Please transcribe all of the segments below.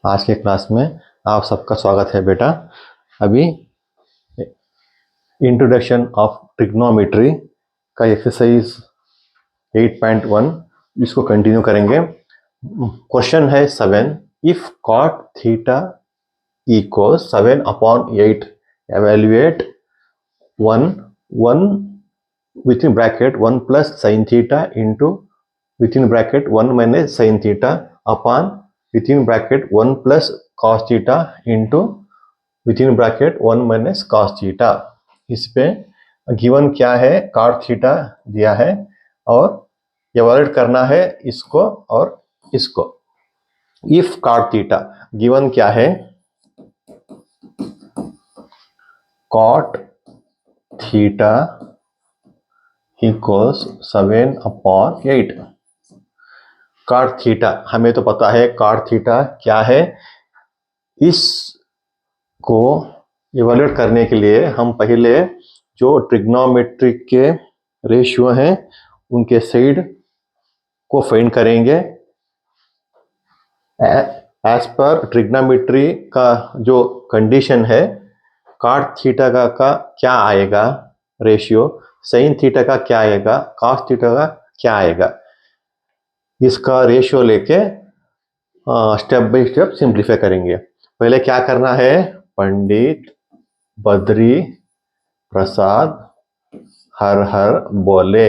आज के क्लास में आप सबका स्वागत है बेटा। अभी इंट्रोडक्शन ऑफ ट्रिग्नोमेट्री का एक्सरसाइज 8.1 इसको कंटिन्यू करेंगे। क्वेश्चन है 7, if cot theta equals 7/8 evaluate 1 within bracket 1 plus sine theta into within bracket 1 minus sine theta upon within bracket 1 plus cos theta into within bracket 1 minus cos theta. इस पे given क्या है, cot theta दिया है और evaluate करना है इसको और इसको। इफ कॉट थीटा गिवन क्या है, cot theta equals 7/8। Cot theta हमें तो पता है कॉट थीटा क्या है। इसको इवैल्यूएट करने के लिए हम पहले जो ट्रिग्नोमेट्रिक के रेशियो हैं उनके साइड को फाइंड करेंगे। एज पर ट्रिग्नोमेट्री का जो कंडीशन है, कॉट थीटा का क्या आएगा रेशियो, साइन थीटा का क्या आएगा, कॉस थीटा का क्या आएगा, इसका रेशियो लेके स्टेप बाय स्टेप सिंप्लीफाई करेंगे। पहले क्या करना है, पंडित बद्री प्रसाद हर हर बोले,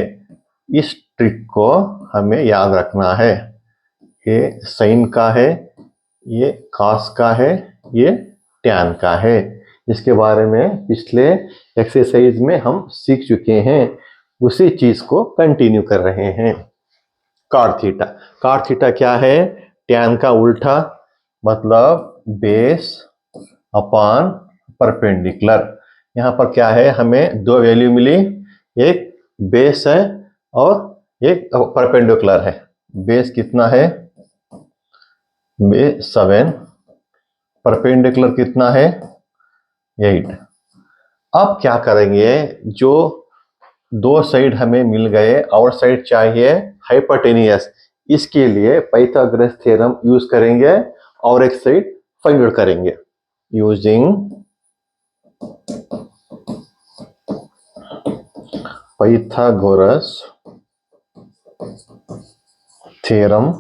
इस ट्रिक को हमें याद रखना है। ये साइन का है, ये कॉस का है, ये टैन का है। इसके बारे में पिछले एक्सरसाइज में हम सीख चुके हैं, उसी चीज को कंटिन्यू कर रहे हैं। कॉट थीटा क्या है, टैन का उल्टा, मतलब बेस अपॉन परपेंडिकुलर। यहाँ पर क्या है, हमें दो वैल्यू मिली, एक बेस है और एक परपेंडिकुलर है। बेस कितना है, 7, परपेंडिकुलर कितना है 8। अब क्या करेंगे, जो दो साइड हमें मिल गए और साइड चाहिए हाइपोटेनियस, इसके लिए पाइथागोरस थ्योरम यूज करेंगे और एक साइड फाइंड आउट करेंगे यूजिंग पाइथागोरस थ्योरम।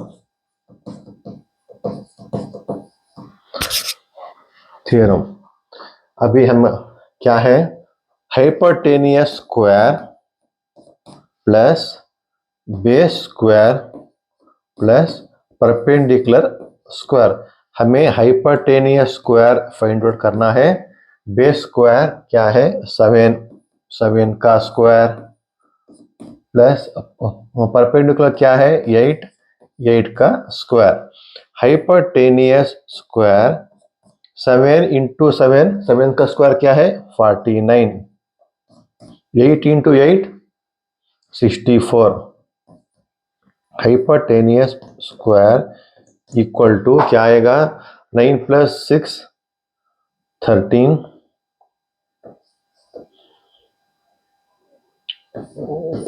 अभी हम क्या है, hypotenuse square plus base square plus perpendicular square. हमें हाइपोटेनियस स्क्वायर फाइंड आउट करना है। बेस स्क्वायर क्या है, 7 का स्क्वायर प्लस परपेंडिकुलर क्या है 8 का स्क्वायर। हाइपोटेनियस स्क्वायर 7 इंटू 7 का स्क्वायर क्या है 49, 8 into 8 64। Hypotenuse square equal to क्या आएगा, 9 plus 6 13,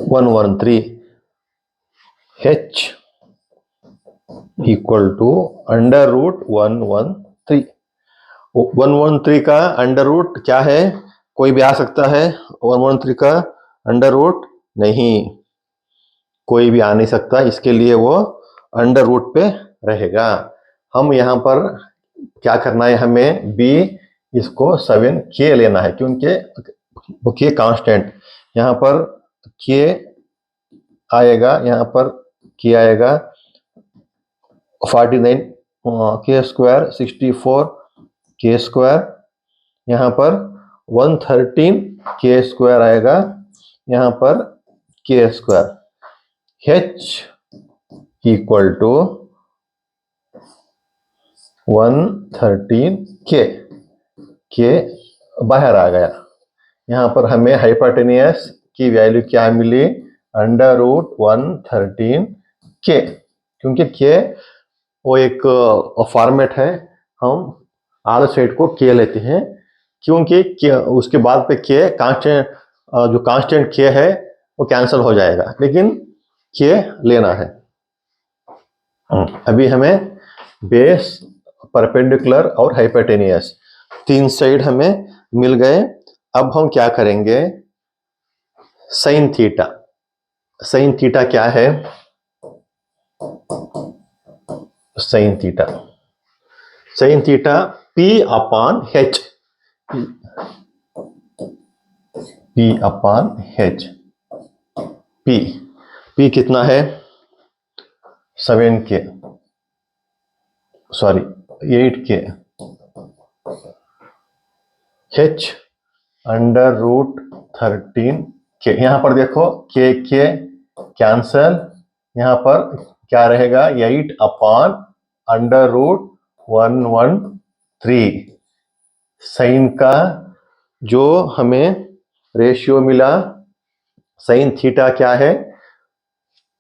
113। h equal to under root 113। 113 का अंडर रूट क्या है, कोई भी आ सकता है। 113 का अंडर रूट नहीं, कोई भी आ नहीं सकता, इसके लिए वो अंडर रूट पे रहेगा। हम यहाँ पर क्या करना है, हमें b इसको 7k लेना है, क्योंकि k कांस्टेंट, यहाँ पर k आएगा, यहाँ पर k आएगा 49, k स्क्वायर 64 k स्क्वायर, यहाँ पर 113 k स्क्वायर आएगा, यहाँ पर k square. h equal to 113k, k बाहर आ गया। यहाँ पर हमें हाइपोटेनियस की वैल्यू क्या मिली, अंडर रूट 113k, क्योंकि k वो एक फॉर्मेट है, हम आर साइड को k लेते हैं, क्योंकि उसके बाद पे k कांस्टेंट, जो कांस्टेंट k है वो कैंसिल हो जाएगा, लेकिन k लेना है। अभी हमें बेस परपेंडिकुलर और हाइपोटेनियस, तीन साइड हमें मिल गए। अब हम क्या करेंगे, साइन थीटा। साइन थीटा क्या है, sign theta, sine theta P upon H, P upon H, P कितना है 7K, sorry 8K, H under root 13K। यहां पर देखो K कैंसल, यहां पर क्या रहेगा 8 अपॉन अंडर रूट 113। साइन का जो हमें रेशियो मिला, साइन थीटा क्या है,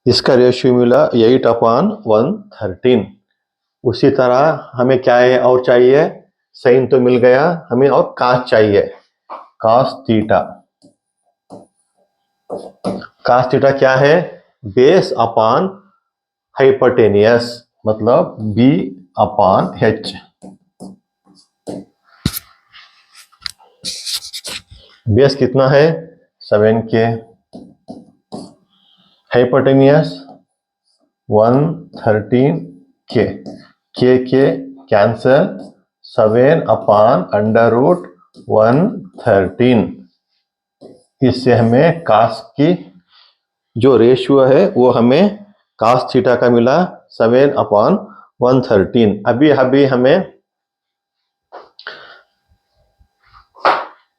इसका रेशियो मिला 8 अपॉन 113। उसी तरह हमें क्या है और चाहिए, साइन तो मिल गया, हमें और कॉस चाहिए, कॉस थीटा। कॉस थीटा क्या है, बेस अपॉन हाइपोटेनियस, मतलब B अपॉन H। बेस कितना है 7K, hypotenuse 113K, K cancel, 7 upon under root 113। इससे हमें कॉस की जो रेशियो है वो हमें कॉस थीटा का मिला 7 अपॉन 113। अभी हमें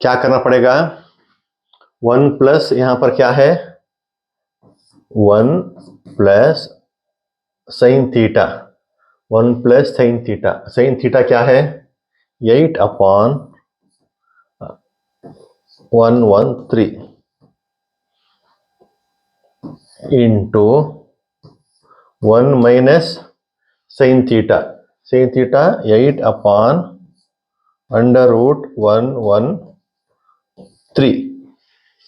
क्या करना पड़ेगा, 1 प्लस यहां पर क्या है 1 plus sine theta, 1 plus sine theta. Sine theta क्या है 8 upon 113 into 1 minus sine theta, sine theta 8 upon under root 113।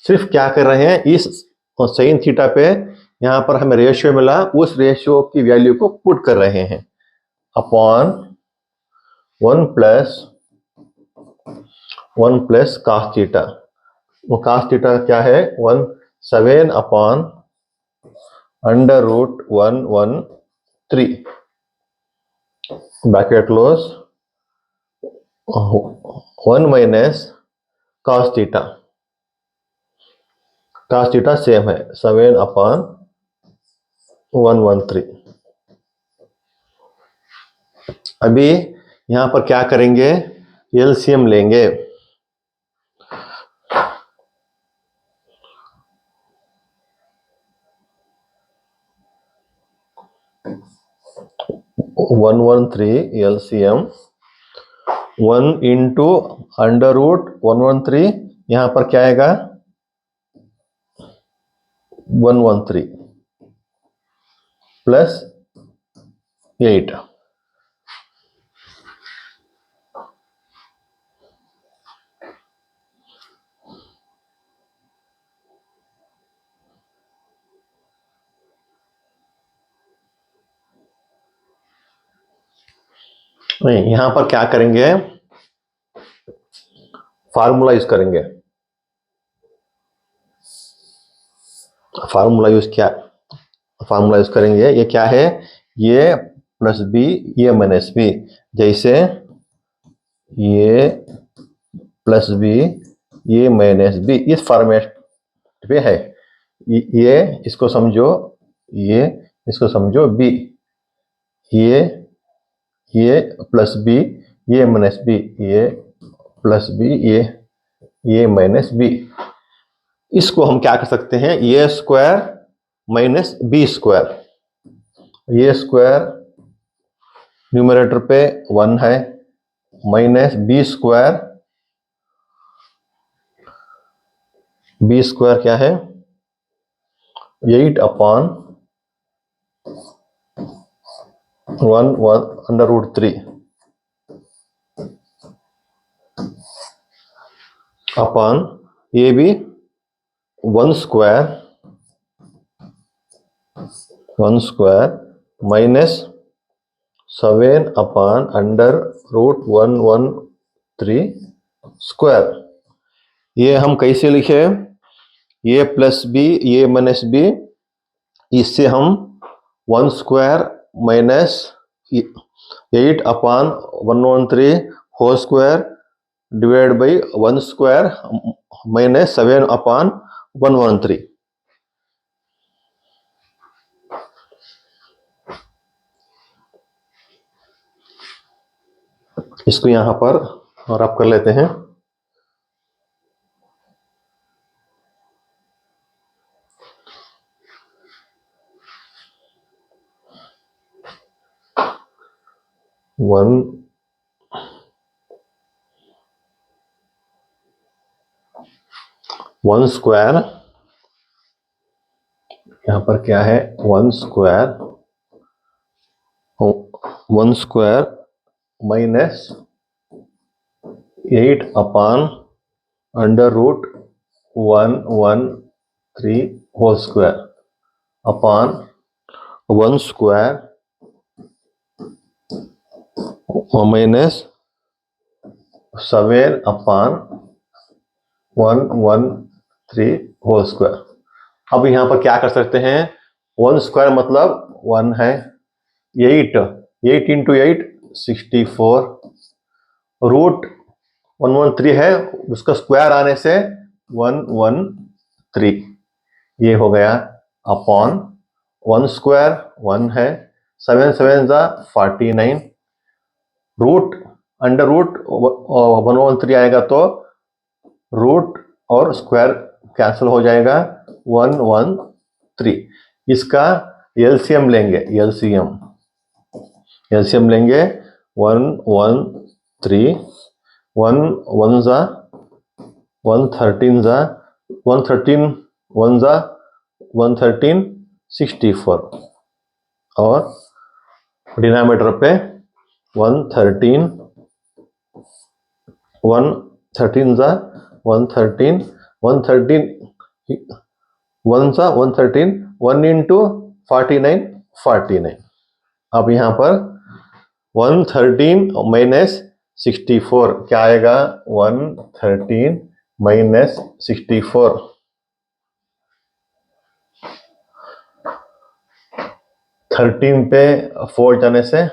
सिर्फ क्या कर रहे हैं, इस साइन थीटा पे यहां पर हमें रेशियो मिला, उस रेशियो की वैल्यू को पुट कर रहे हैं अपॉन 1 प्लस कॉस थीटा। वो कॉस थीटा क्या है 7 upon under root 113, bracket close, 1 minus cos theta, cos theta same है 7 अपॉन 113। अभी यहां पर क्या करेंगे, एलसीएम लेंगे। One one three LCM, 1 into under root 113, यहां पर क्या आएगा 113 प्लस 8, नहीं यहां पर क्या करेंगे, फार्मूला यूज करेंगे। फार्मूला यूज करेंगे, ये क्या है, ये प्लस बी ये माइनस बी, जैसे ये प्लस बी ये माइनस बी, इस फॉर्मेट पे है। ये इसको समझो, ये इसको समझो बी, ये प्लस बी ये माइनस बी, ये प्लस बी ये माइनस बी। इसको हम क्या कर सकते हैं, ए स्क्वायर माइनस बी स्क्वायर, ये स्क्वायर न्यूमरेटर पे 1 है, माइनस बी स्क्वायर क्या है 8 अपॉन 1 अंडर रूट 3 अपॉन ये भी 1 स्क्वायर माइनस 7/√113 स्क्वायर। ये हम कैसे लिखे? A plus b, a minus b, इससे हम 1 square minus 8/113 whole square divide by 1 square minus 7/113। इसको यहां पर रब कर लेते हैं। वन स्क्वायर, यहां पर क्या है? 1 square minus 8/113 whole square upon 1 square minus 7/113 whole square. अब यहां पर क्या कर सकते हैं? 1 स्क्वायर मतलब 1 है, 8 इंटू 8 64, रूट 113 है, उसका स्क्वायर आने से 113, ये हो गया अपॉन 1 स्क्वायर 1 है, 7 7 जा 49, रूट अंडर रूट 113 आएगा तो रूट और स्क्वायर कैंसिल हो जाएगा, 113। इसका एलसीएम लेंगे, एलसीएम लेंगे 113, 1 1 जा 113 जा 113 1 जा 113 64 और डिनोमिनेटर पे 113 जा 113 113 1 जा 113 1 इंटू 49 49। अब यहां पर 113 माइनस 64 क्या आएगा? 113 माइनस 64, 13 पे 4 जाने से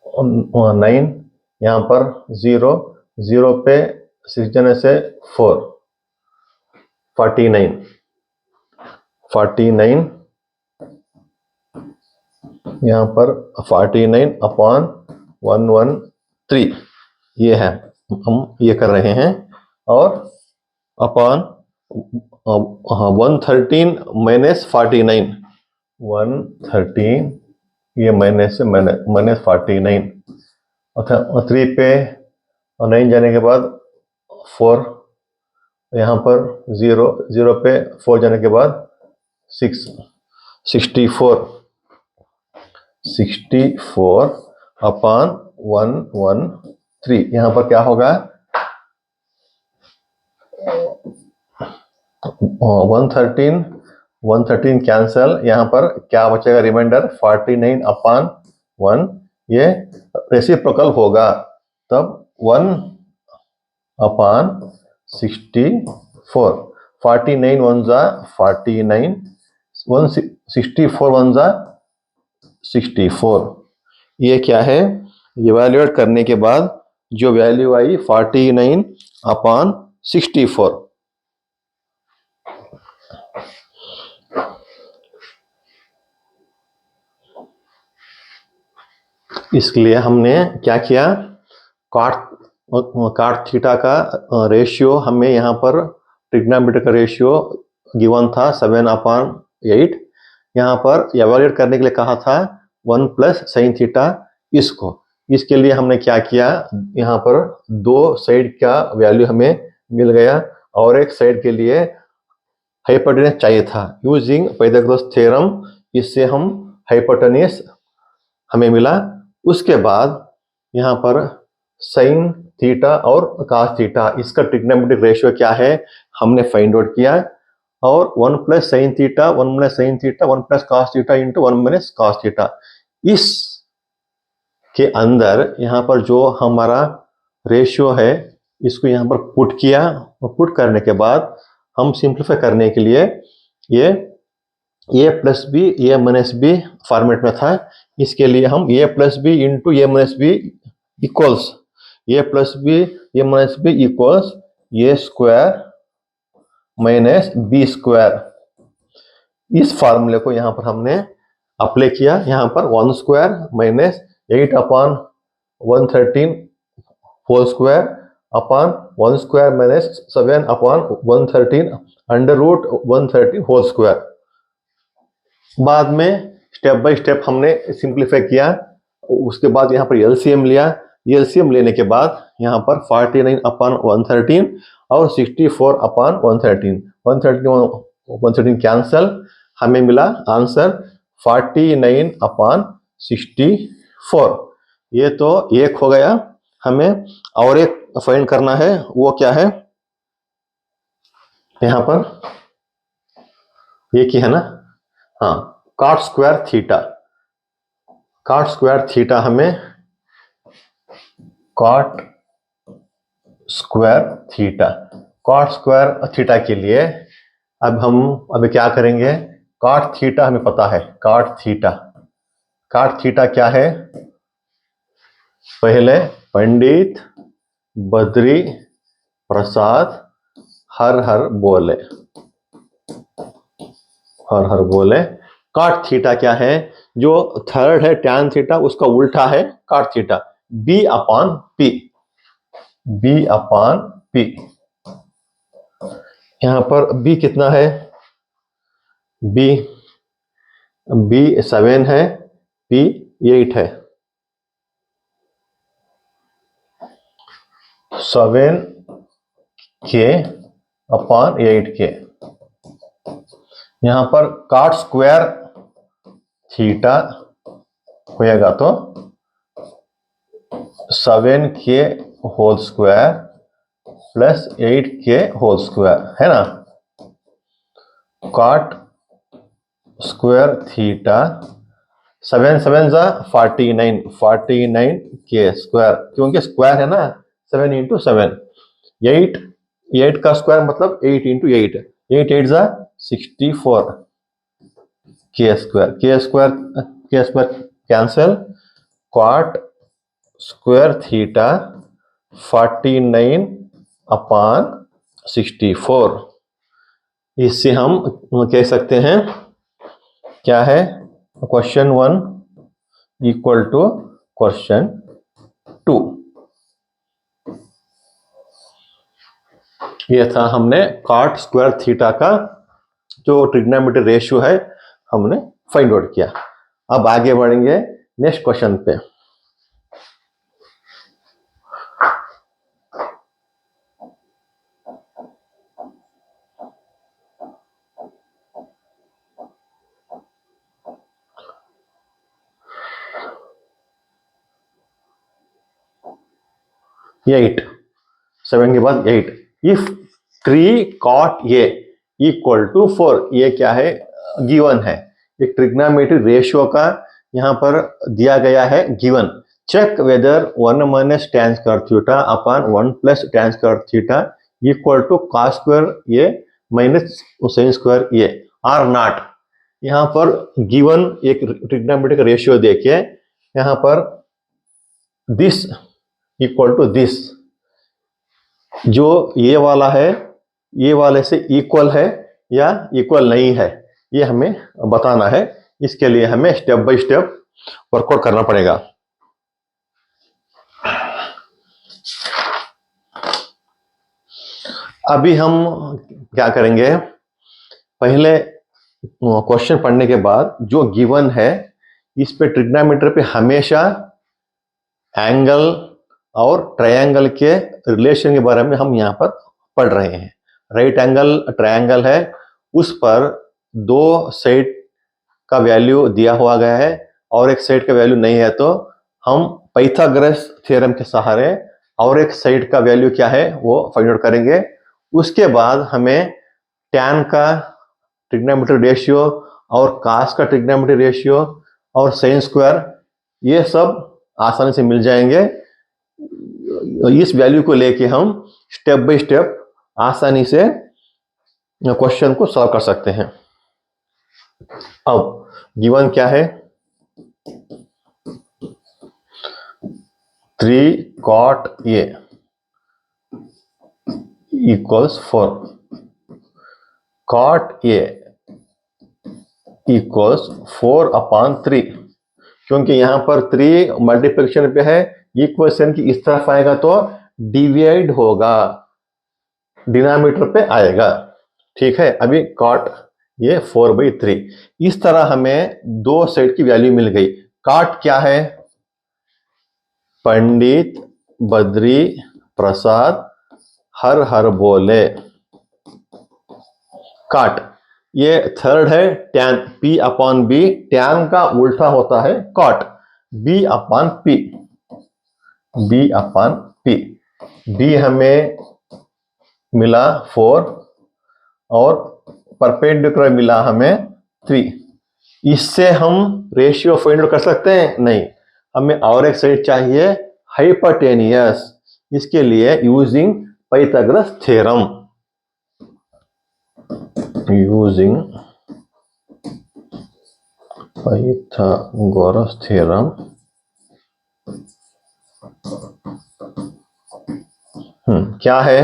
9, यहां पर 0 0 पे 6 जाने से 4, 49 यहां पर 49 अपॉन 113, ये है, हम ये कर रहे हैं। और अपॉन 113 माइनस 49, 113 ये माइनस 49, अच्छा 3 पे 9 जाने के बाद 4, यहाँ पर 0 0 पे 4 जाने के बाद 6, 64 अपॉन 113, यहाँ पर क्या होगा? 113 कैंसल, यहाँ पर क्या बचेगा? रिमाइंडर 49 अपॉन 1, ये रेसिप्रोकल होगा, तब 1 अपॉन 64, 49 1 जा 49, 64 1 जा 64, ये क्या है? इवैल्यूएट करने के बाद जो वैल्यू आई 49 अपॉन 64। इसके लिए हमने क्या किया? कॉट थीटा का रेशियो हमें यहाँ पर ट्रिग्नोमेट्री का रेशियो गिवन था 7/8, यहाँ पर इवैल्यूएट करने के लिए कहा था 1 प्लस साइन थीटा। इसके लिए हमने क्या किया? यहाँ पर 2 साइड का वैल्यू हमें मिल गया और एक साइड के लिए हाइपोटेनस चाहिए था। यूजिंग पाइथागोरस थ्योरम इससे हम हाइपोटेनस हमें मिला। उसके बाद यहाँ पर साइन थीटा और कॉस थीटा, इसका ट्रिग्नोमेट्रिक रेशियो क्या है हमने फाइंड आउट किया। और 1 plus sine theta, 1 minus sine theta, 1 plus cos theta into 1 minus cos theta. इस के अंदर यहाँ पर जो हमारा रेशियो है इसको यहाँ पर पुट किया, और पुट करने के बाद हम सिंप्लीफाई करने के लिए ये ए plus b a minus B format में था। इसके लिए हम ए plus B into A minus B equals a plus b a minus B equals a square minus B square, इस फार्मूले को यहाँ पर हमने अप्लाई किया। यहाँ पर 1 square minus 8 upon 113 whole square upon 1 square minus 7 upon 113 under root 113 whole square. बाद में स्टेप बाय स्टेप हमने सिंप्लीफाई किया। उसके बाद यहाँ पर एलसीएम लिया। एलसीएम लेने के बाद यहाँ पर 49 अपॉन 113 और 64 अपॉन 113 113 कैंसल, हमें मिला आंसर 49 अपॉन 64। ये तो एक हो गया। हमें और एक फाइंड करना है, वो क्या है, यहाँ पर एक ही है ना, हाँ, cot square theta. Cot square theta हमें cot square theta, cot square theta के लिए अब हम अभी क्या करेंगे, कॉट थीटा हमें पता है। कॉट थीटा क्या है, पहले पंडित बद्री प्रसाद हर हर बोले, हर हर बोले। कॉट थीटा क्या है, जो थर्ड है टैन थीटा उसका उल्टा है cot theta, b upon p, b upon p. यहां पर बी कितना है, बी 7 है, पी 8 है। 7 के अपॉन 8 के। यहां पर कॉट स्क्वायर थीटा होएगा तो 7 के होल स्क्वायर प्लस 8 के होल स्क्वायर है ना। कॉट स्क्वायर थीटा 7 7 जा 49 के स्क्वायर, क्योंकि स्क्वायर है ना, 7 इंटू 7, 8 का स्क्वायर मतलब 8 इंटू 8, 8 जा 64 के square cancel. Cot square theta 49 upon 64। इससे हम कह सकते हैं क्या है, क्वेश्चन 1 इक्वल टू क्वेश्चन 2। ये था हमने कॉट स्क्वायर थीटा का जो ट्रिग्नोमेट्री रेशियो है हमने फाइंड आउट किया। अब आगे बढ़ेंगे नेक्स्ट क्वेश्चन पे। एट, 7 के बाद 8। If 3 cot a equal to 4, ये क्या है, गिवन है। एक ट्रिग्नोमेट्री रेशियो का यहाँ पर दिया गया है given. Check whether 1 minus tan square theta upon 1 plus tan square theta equal to cos square a minus sin square a or not. यहाँ पर गिवन एक ट्रिग्नोमेट्रिक रेशियो देके यहाँ पर दिस इक्वल टू दिस, जो ये वाला है ये वाले से इक्वल है या इक्वल नहीं है, ये हमें बताना है। इसके लिए हमें स्टेप बाय स्टेप वर्कआउट करना पड़ेगा। अभी हम क्या करेंगे, पहले क्वेश्चन पढ़ने के बाद जो गिवन है इस पे ट्रिग्नोमेट्री पे हमेशा एंगल और ट्रायंगल के रिलेशन के बारे में हम यहाँ पर पढ़ रहे हैं। राइट एंगल ट्रायंगल है, उस पर 2 साइड का वैल्यू दिया हुआ गया है और एक साइड का वैल्यू नहीं है, तो हम पाइथागोरस थ्योरम के सहारे और एक साइड का वैल्यू क्या है वो फाइंड आउट करेंगे। उसके बाद हमें टैन का ट्रिग्नोमेट्री रेशियो और कास का ट्रिग्नोमेट्री रेशियो और साइन स्क्वायर, ये सब आसानी से मिल जाएंगे। इस वैल्यू को लेके हम स्टेप बाय स्टेप आसानी से क्वेश्चन को सॉल्व कर सकते हैं। अब गिवन क्या है, 3 cot A equals 4, cot A equals 4/3, क्योंकि यहां पर 3 मल्टीप्लिकेशन पे है, इक्वेशन की इस तरफ आएगा तो डिवाइड होगा, डिनोमिनेटर पे आएगा। ठीक है, अभी cot ये 4/3, इस तरह हमें दो सेट की वैल्यू मिल गई। cot क्या है, पंडित बद्री प्रसाद हर हर बोले। काट, ये थर्ड है tan P/B, tan का उल्टा होता है cot, B/P, B/P। B हमें मिला 4 और परपेंडिकुलर मिला हमें 3। इससे हम रेशियो फाइंड आउट कर सकते हैं? नहीं, हमें और एक साइड चाहिए, हाइपोटेनियस। इसके लिए using Pythagoras theorem, using Pythagoras theorem क्या है,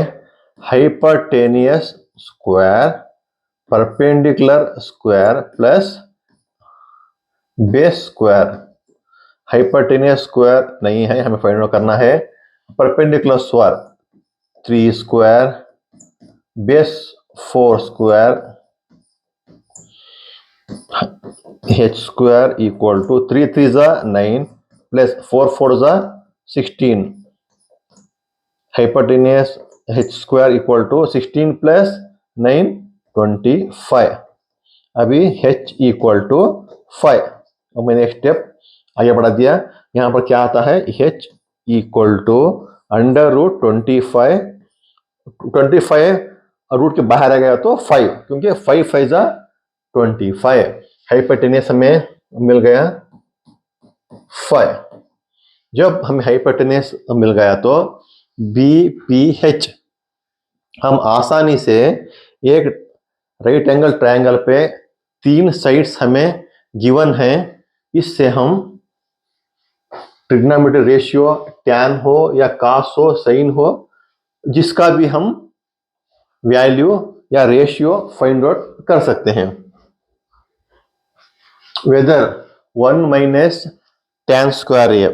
hypotenuse square perpendicular square plus base square. Hypotenuse square नहीं है, हमें फाइंड आउट करना है perpendicular square 3 square base 4 square h square equal to 3 3 9 plus 4 4 16। Hypotenuse h square equal to 16 plus 9 25। अभी h equal to 5 और मैंने एक स्टेप आगे बढ़ा दिया। यहां पर क्या आता है, h इक्वल टू √25, 25 रूट के बाहर आ गया तो 5, क्योंकि 5 5 25। हाइपोटेनियस हमें मिल गया 5। जब हमें हाइपोटेनियस मिल गया तो BPH हम आसानी से एक राइट एंगल ट्रायंगल पे 3 साइड्स हमें गिवन है, इससे हम ट्रिग्नोमेट्री रेशियो tan हो या cos हो साइन हो, जिसका भी हम वैल्यू या रेशियो फाइंड आउट कर सकते हैं। Whether 1 minus tan square A।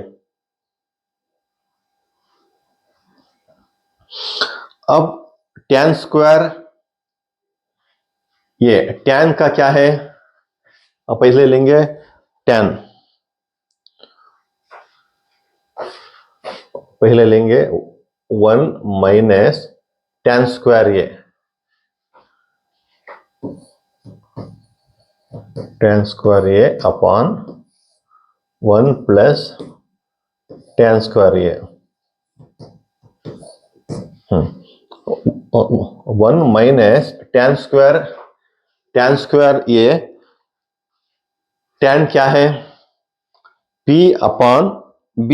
अब tan स्क्वायर, ये tan का क्या है, अब पहले लेंगे tan, पहले लेंगे 1 minus tan square A, tan square A upon 1 plus tan square A। 1 minus tan square A, tan क्या है, P/B।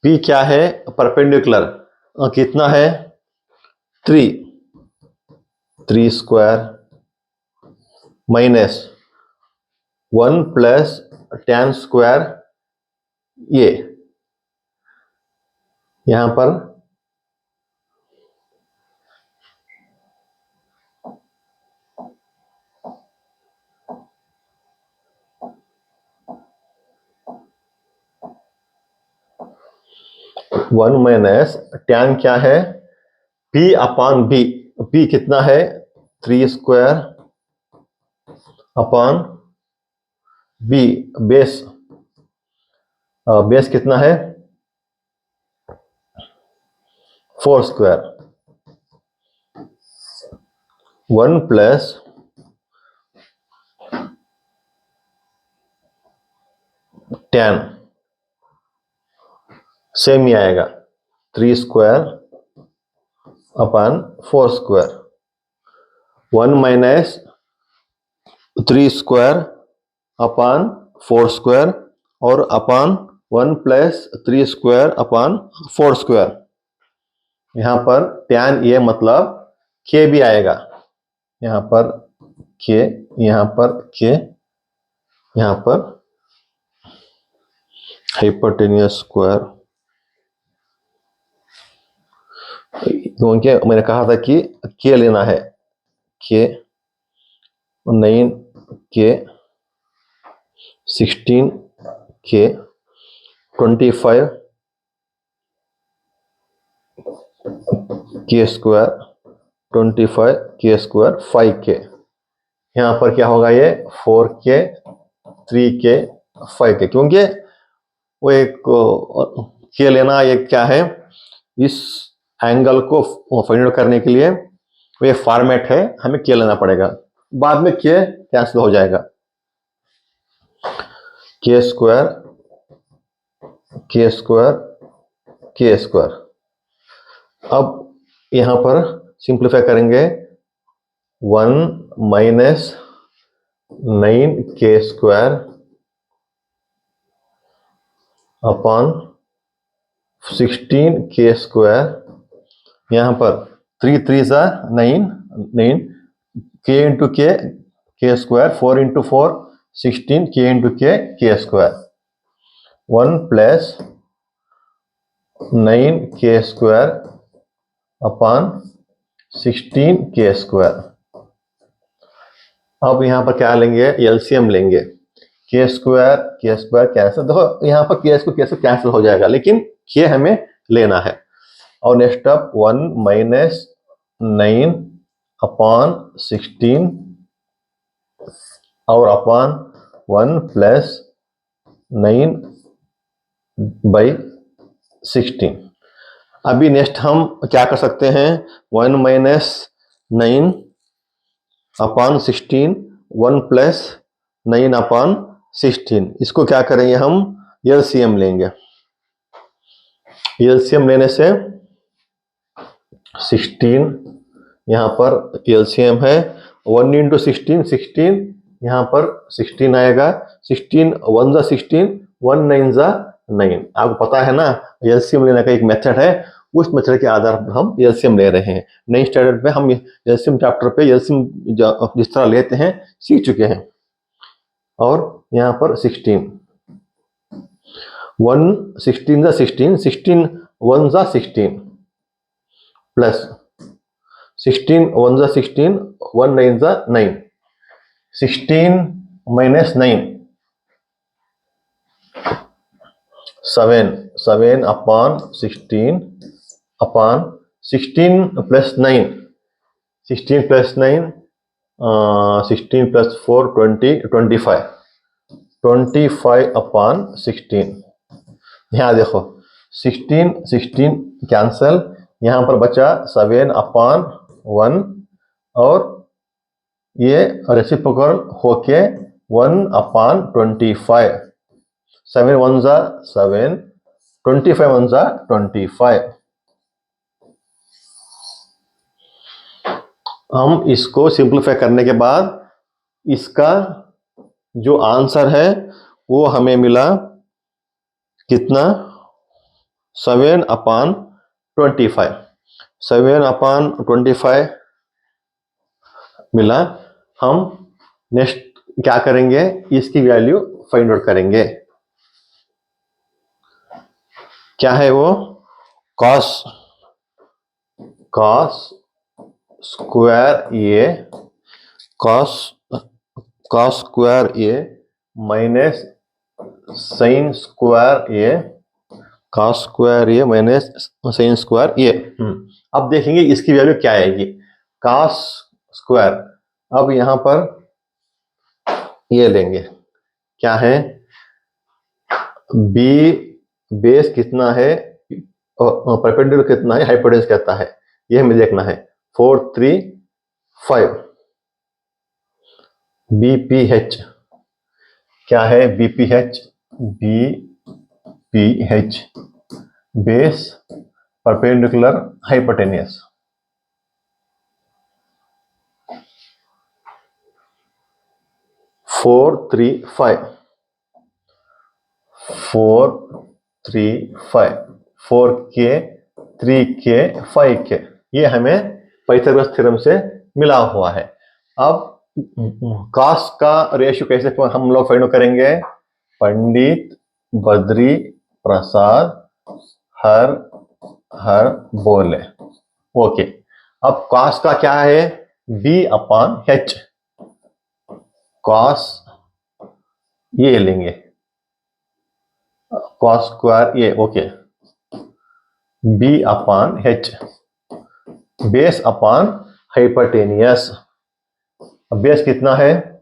P क्या है, परपेंडिकुलर, कितना है 3 square minus 1 plus tan square A। यहां पर वन माइनस tan क्या है, P/B। P कितना है 3 square upon B, base, base कितना है 4 स्क्वायर, 1 प्लस tan सेम ही आएगा, 3 square upon 4 square, 1 minus 3 square upon 4 square और अपन 1 प्लस 3 स्क्वायर अपन 4 स्क्वायर। यहां पर tan ये मतलब k भी आएगा, यहां पर k, यहां पर k, यहां पर हाइपोटेन्यूस स्क्वायर, क्योंकि मैंने कहा था कि k लेना है, k 9 k 16 k 25 k square 25 k square 5k। यहाँ पर क्या होगा, ये 4k 3k 5k, क्योंकि वो एक k लेना एक क्या है, इस एंगल को फाइंड आउट करने के लिए वो ये फॉर्मेट है, हमें k लेना पड़ेगा, बाद में k कैंसिल हो जाएगा, k square k square k square. अब यहां पर सिंप्लीफाई करेंगे, 1 minus 9k square upon 16k square, यहां पर 3 3 सा 9 9 k into k square, 4 into 4 16 k into k square, 1 plus 9k square upon 16k square. अब यहां पर क्या लेंगे, एलसीएम लेंगे, k स्क्वायर कैंसिल, देखो यहां पर k को कैसे कैंसिल हो जाएगा, लेकिन k हमें लेना है। और नेक्स्ट अप 1 माइनस 9 अपॉन 16 और अपॉन 1 प्लस 9 बाई 16। अभी नेक्स्ट हम क्या कर सकते हैं, 1 माइनस 9 अपॉन 16, 1 प्लस 9 अपॉन 16, इसको क्या करेंगे, हम एलसीएम लेंगे। एलसीएम लेने से 16, यहां पर एलसीएम है 1 इंटू 16 16, यहां पर 16 आएगा, 16 1 जा 16, 1 9 जा 9। आपको पता है ना, एलसीएम लेने का एक मेथड है, उस मेथड के आधार पर हम एलसीएम ले रहे हैं। नई स्टैंडर्ड पे हम एलसीएम चैप्टर पे एलसीएम जिस तरह लेते हैं सीख चुके हैं। और यहां पर 16 1 16 जा 16, 16 1 जा 16 प्लस 16 1 जा 16, 1 9 जा 9, 16 minus 9 7 7 upon 16 upon 16 plus 9, 16 plus 9 16 plus 4 20 25 25 upon 16। यहाँ देखो 16 16 कैंसल, यहाँ पर बचा 7 अपॉन 1 और ये रेसिप्रोकल होके 1 अपॉन 25, 7 1 जा 7, 25 1 जा 25। हम इसको सिंप्लीफाई करने के बाद इसका जो आंसर है वो हमें मिला कितना, 7 अपॉन 25, 7 अपॉन 25 मिला। हम नेक्स्ट क्या करेंगे, इसकी वैल्यू फाइंड आउट करेंगे, क्या है वो, cos square A, cos square a minus sine square A, cos square a minus sine square ए। अब देखेंगे इसकी वैल्यू क्या आएगी, कॉस स्क्वायर। अब यहां पर ये लेंगे, क्या है, बी बेस कितना है, परपेंडिकुलर कितना है, हाइपोटेन्यूस कहता है, ये हमें देखना है। 4 3 5 बीपीएच क्या है, BPH base perpendicular hypotenuse. 4 3 5 4 3 5 4k 3k 5k, ये हमें पाइथागोरस थ्योरम से मिला हुआ है। अब कॉस का रेशियो कैसे हम लोग फाइंड करेंगे? पंडित बद्री प्रसाद हर हर बोले। ओके, अब कॉस का क्या है? B upon H. कॉस ये लेंगे, कॉस स्क्वायर ये, okay, b upon h, base upon hypotenuse. Base कितना है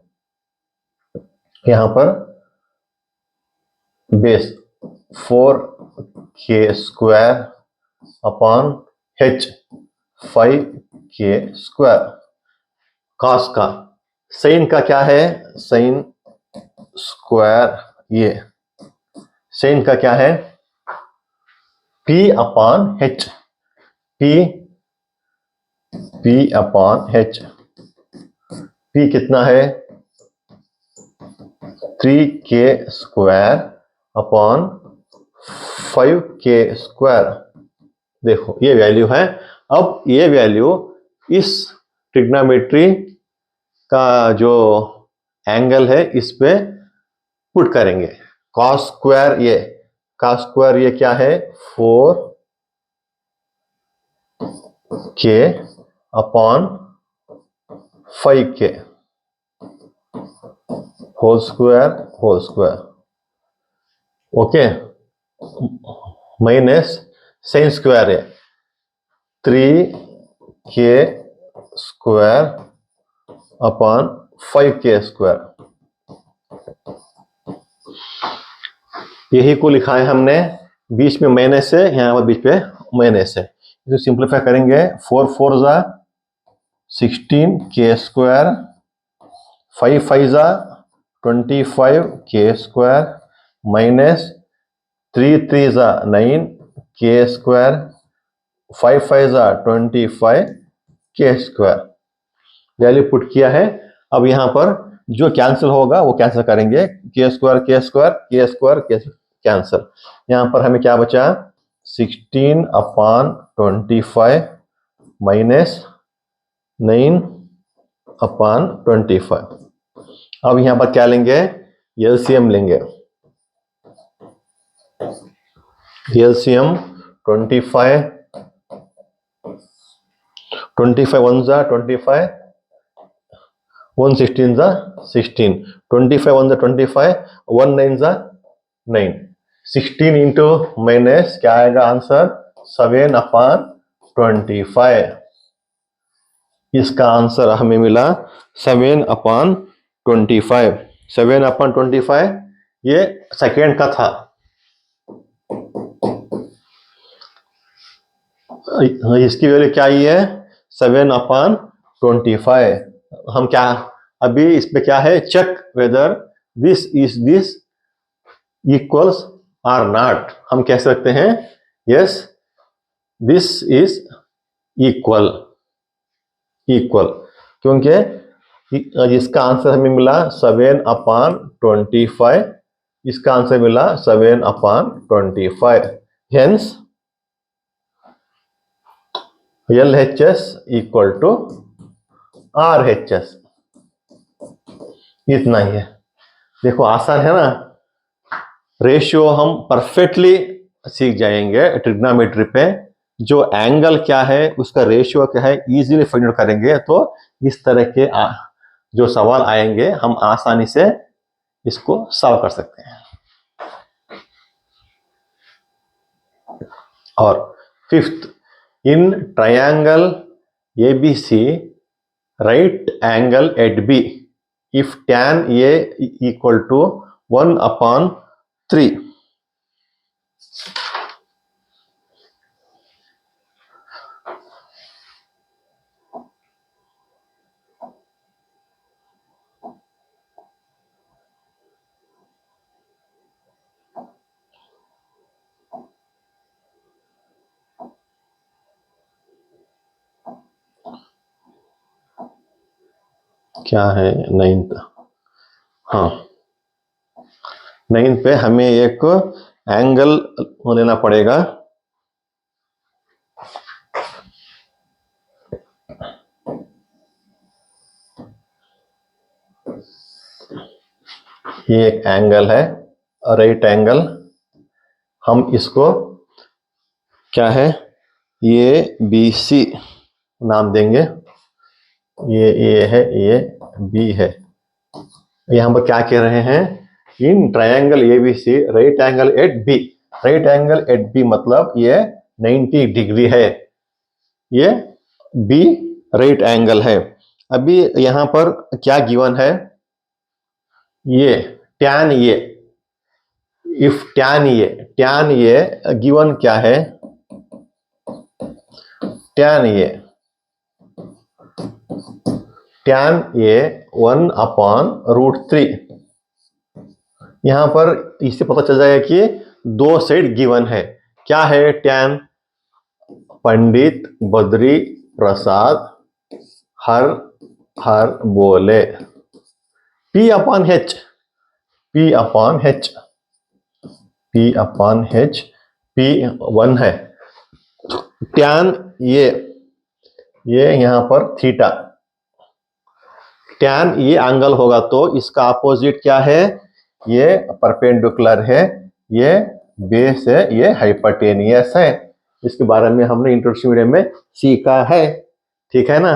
यहां पर? Base 4k square upon h 5k square. Cos का साइन का क्या है? साइन स्क्वायर ये, साइन का क्या है? p upon h, p upon h। p कितना है? 3k square upon 5k square. देखो ये वैल्यू है। अब ये वैल्यू इस ट्रिग्नोमेट्री का जो एंगल है इस पे पुट करेंगे। कॉस स्क्वायर ये, कॉस स्क्वायर ये क्या है? 4k upon 5k whole square whole square, okay, minus sine square है 3k square upon 5k square. यही को लिखा है हमने, बीच में माइनस है, यहाँ पर बीच पे माइनस है। इसे सिंप्लीफाई करेंगे, 4 4 जा 16k स्क्वायर, 5 5 जा 25k स्क्वायर, माइनस 3 3 जा 9k स्क्वायर, 5 5 जा 25k स्क्वायर। वैल्यू पुट किया है। अब यहां पर जो कैंसिल होगा वो कैंसिल करेंगे, के स्क्वायर के स्क्वायर के स्क्वायर के कैंसिल। यहां पर हमें क्या बचा? 16 अपॉन 25 माइनस 9 अपॉन 25। अब यहां पर क्या लेंगे? एलसीएम लेंगे। एलसीएम 25 1 जा 25, 1 16 जा 16, 25 1 जा 25, 1 9 जा 9, 16 इंटू माइनस क्या आएगा आंसर? 7 अपॉन 25। इसका आंसर हमें मिला 7 अपॉन 25। 7 अपॉन 25 ये सेकेंड का था। इसकी वैल्यू क्या ही है? 7 अपॉन 25। हम क्या अभी इसमें क्या है? Check whether this equals or not. हम कह सकते हैं yes this is equal, equal, क्योंकि इसका आंसर हमें मिला 7 अपॉन 25, इसका आंसर मिला 7 upon 25। Hence LHS equal to RHS। इतना ही है। देखो आसान है ना? रेशियो हम परफेक्टली सीख जाएंगे ट्रिग्नोमेट्री पे। जो एंगल क्या है उसका रेशियो क्या है इजीली फाइंड आउट करेंगे, तो इस तरह के जो सवाल आएंगे हम आसानी से इसको सॉल्व कर सकते हैं। और fifth, in triangle ABC right angle at B if tan A equal to 1 upon 3, क्या है 9th? हाँ, 9th पे हमें एक एंगल लेना पड़ेगा। ये एक एंगल है, राइट एंगल। हम इसको क्या है, ये BC नाम देंगे। ये A है, ये B है। यहां पर क्या कह रहे हैं, in triangle ABC right angle at B। Right angle at B मतलब ये 90 डिग्री है, ये B राइट एंगल है। अभी यहां पर क्या गिवन है, ये tan A, if tan A given क्या है, tan A 1/√3। यहां पर इससे पता चल जाएगा कि दो साइड गिवन है। क्या है tan? पंडित बद्री प्रसाद हर हर बोले। P/H, P/H, P/H, P 1 है। tan ये यहां पर थीटा, tan ये एंगल होगा तो इसका अपोजिट क्या है, ये परपेंडिकुलर है, ये बेस है, ये हाइपोटेनियस है। इसके बारे में हमने इंट्रोडक्शन वीडियो में सीखा है, ठीक है ना।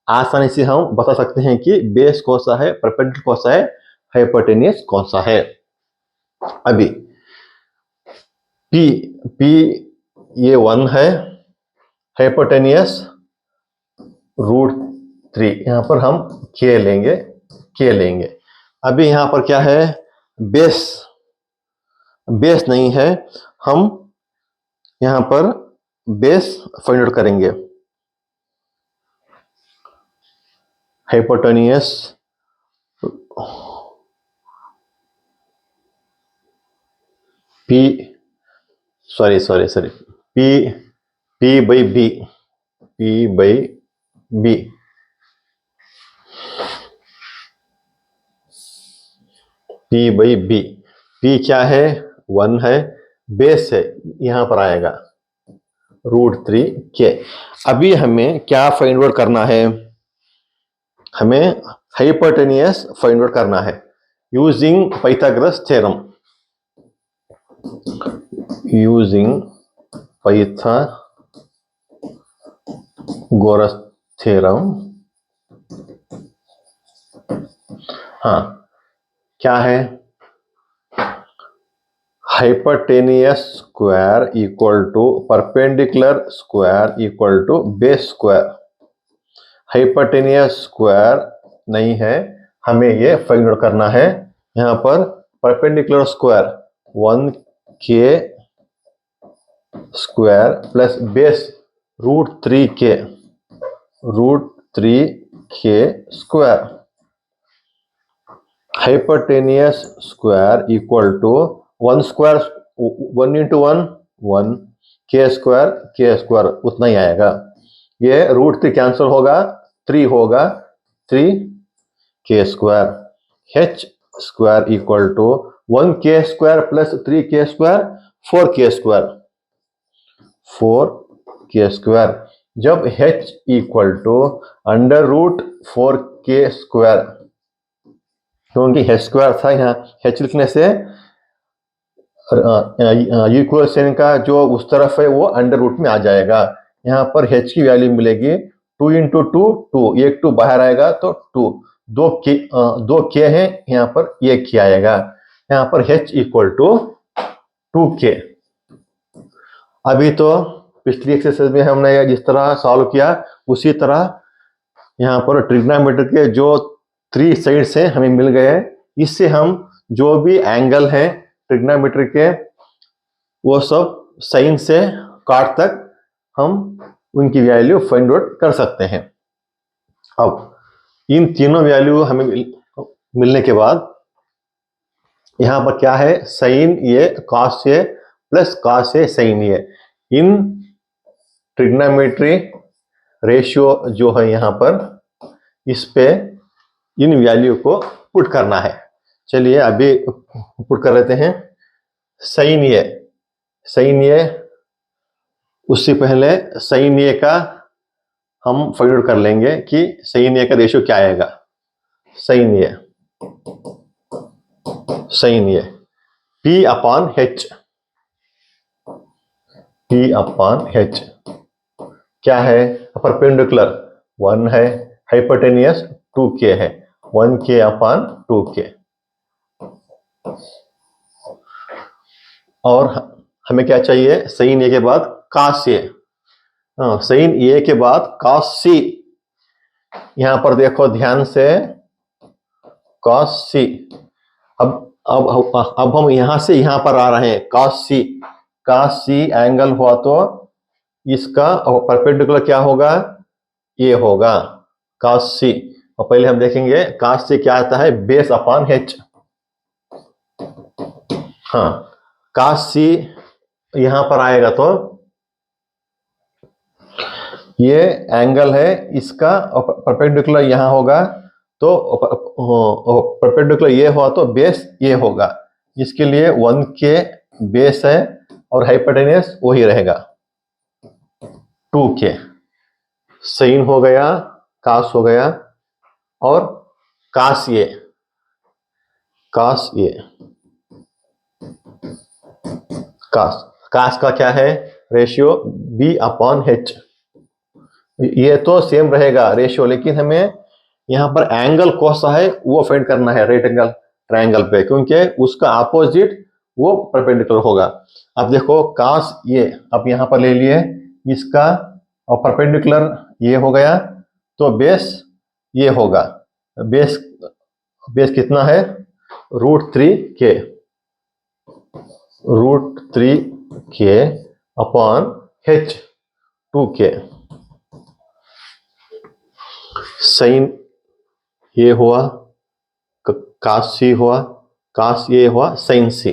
आसानी से हम बता सकते हैं कि बेस कौन सा है, परपेंडिकुलर कौन सा है, हाइपोटेनियस कौन सा है। अभी P ये 1 है, हाइपोटेनियस √3। यहां पर हम K लेंगे। अभी यहां पर क्या है, बेस नहीं है, हम यहां पर बेस फाइंड आउट करेंगे। Hypotenuse P sorry P/B, P/B। P क्या है, 1 है, बेस है, यहां पर आएगा √3K। अभी हमें क्या फाइंड आउट करना है, हमें हाइपोटेनियस फाइंड आउट करना है using Pythagoras theorem. Using Pythagoras theorem. हाँ, क्या है, hypotenuse square equal to perpendicular square equal to base square. Hypotenuse square नहीं है, हमें ये फाइंड आउट करना है। यहां पर perpendicular square 1K square plus base √3K square. Hypotenuse square equal to 1 square 1 into 1 1, K square उतना ही आएगा। ये √3 कैंसिल होगा, 3 होगा, 3K square. H square equal to 1K square plus 3K square 4K square. जब H equal to √4K square, क्योंकि H square था, यहाँ H लिखने से इक्वेशन का जो उस तरफ है वो अंडर रूट में आ जाएगा। यहाँ पर H की वैल्यू मिलेगी 2 into 2 2, एक 2 बाहर आएगा तो 2, 2 K है, यहाँ पर 1 K आएगा। यहाँ पर H इक्वल टू 2K। अभी तो पिछली एक्सरसाइज में हमने जिस तरह सॉल्व किया उसी तरह यहाँ पर ट्रिग्नोमेट्री के जो 3 साइड्स हैं हमें मिल गए। इससे हम जो भी एंगल हैं ट्रिग्नोमेट्री के, वो सब साइन से कॉट तक हम उनकी वैल्यू फाइंड आउट कर सकते हैं। अब इन तीनों वैल्यू हमें मिलने के बाद यहां पर क्या है, sign A cos A plus cos A sign A. In trigonometry ratio जो है यहां पर, इस पे इन वैल्यू को पुट करना है। चलिए अभी पुट कर लेते हैं। sin ए, उससे पहले sin ए का हम फाइंड आउट कर लेंगे कि sin ए का रेशियो क्या आएगा। sin ए P अपॉन H क्या है, परपेंडिकुलर 1 है, हाइपोटेनियस 2k है, 1k अपॉन 2k। और हमें क्या चाहिए, sin ए के बाद cos ए, sin ए के बाद cos c। यहां पर देखो ध्यान से, cos c। अब हम यहां से यहां पर आ रहे हैं, cos c एंगल हुआ तो इसका परपेंडिकुलर क्या होगा, ये होगा cos c। और पहले हम देखेंगे cos c क्या आता है, बेस अपॉन h। हाँ, cos c यहां पर आएगा तो ये एंगल है, इसका परपेंडिकुलर यहां होगा, तो परपेंडिकुलर ये हुआ तो बेस ये होगा। इसके लिए 1k बेस है और हाइपोटेनियस वही रहेगा 2k। sin हो गया, cos हो गया, और cos ए cos का क्या है रेशियो, b अपॉन h। ये तो सेम रहेगा रेशियो, लेकिन हमें यहां पर एंगल कौन सा है वो फाइंड करना है राइट एंगल ट्रायंगल पे, क्योंकि उसका अपोजिट वो परपेंडिकुलर होगा। अब देखो cos ये अब यहां पर ले लिए इसका, और परपेंडिकुलर ये हो गया तो बेस ये होगा। बेस कितना है, √3k upon h 2k। sin ये हुआ, cos c हुआ, cos ये हुआ, sin c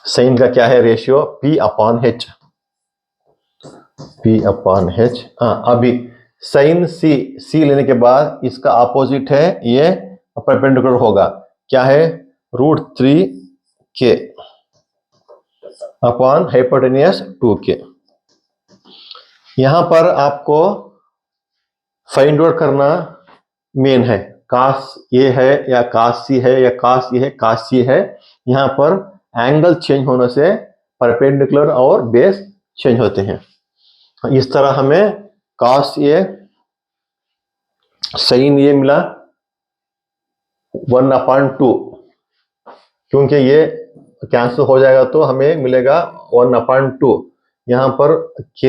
sin का क्या है रेशियो, p अपॉन h। हाँ, अभी sin c लेने के बाद इसका अपोजिट है ये परपेंडिकुलर होगा, क्या है, √3k अपॉन हाइपोटेनियस 2k। यहां पर आपको फाइंड आउट करना मेन है, cos ये है या cos c है या cos ये है cos c है। यहां पर एंगल चेंज होने से परपेंडिकुलर और बेस चेंज होते हैं। इस तरह हमें cos ए sin ये मिला 1/2, क्योंकि ये कैंसिल हो जाएगा तो हमें मिलेगा 1/2। यहां पर k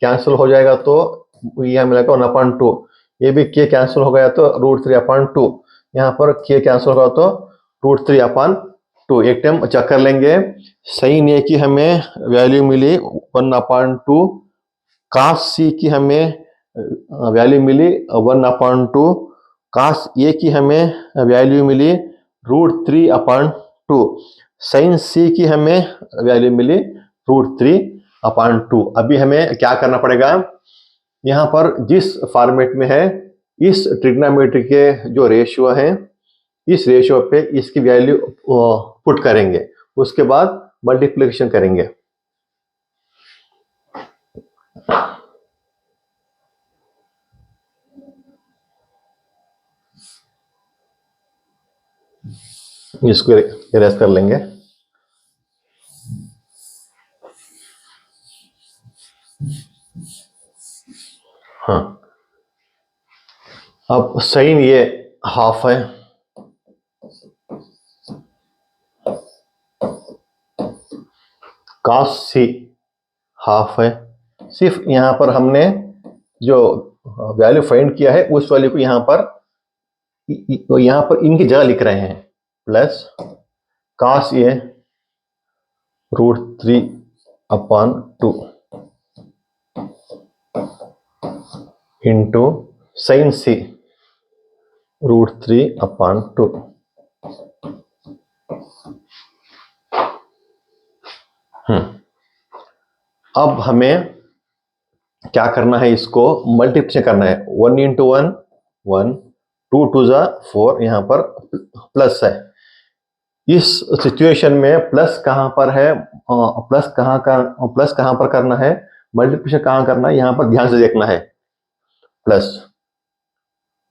कैंसिल हो जाएगा तो यह मिलेगा 1/2। ये भी k कैंसिल हो गया तो √3/2। यहां पर k कैंसिल होगा तो √3/2। एक टाइम चेक कर लेंगे, sin ए की हमें वैल्यू मिली 1/2, cos c की हमें वैल्यू मिली 1/2, cos ए की हमें वैल्यू मिली √3/2, sin c की हमें वैल्यू मिली √3/2। अभी हमें क्या करना पड़ेगा, यहां पर जिस फॉर्मेट में है इस ट्रिग्नोमेट्री के जो रेशियो है, इस रेशियो पे इसकी वैल्यू पुट करेंगे, उसके बाद मल्टीप्लिकेशन करेंगे। इसको इरेज कर लेंगे। हाँ, अब sin ये हाफ है, cos c हाफ है। सिर्फ यहां पर हमने जो वैल्यू फाइंड किया है उस वैल्यू को यहां पर इनकी जगह लिख रहे हैं, प्लस cos ए √3/2 इंटू sin c √3/2। अब हमें क्या करना है, इसको मल्टीप्लिकेशन करना है। 1 इंटू 1 1, 2 टू ज़ा 4, यहाँ पर प्लस है। इस सिचुएशन में प्लस कहाँ पर है, प्लस कहाँ पर करना है, मल्टीप्लिकेशन कहाँ करना है, यहाँ पर ध्यान से देखना है। प्लस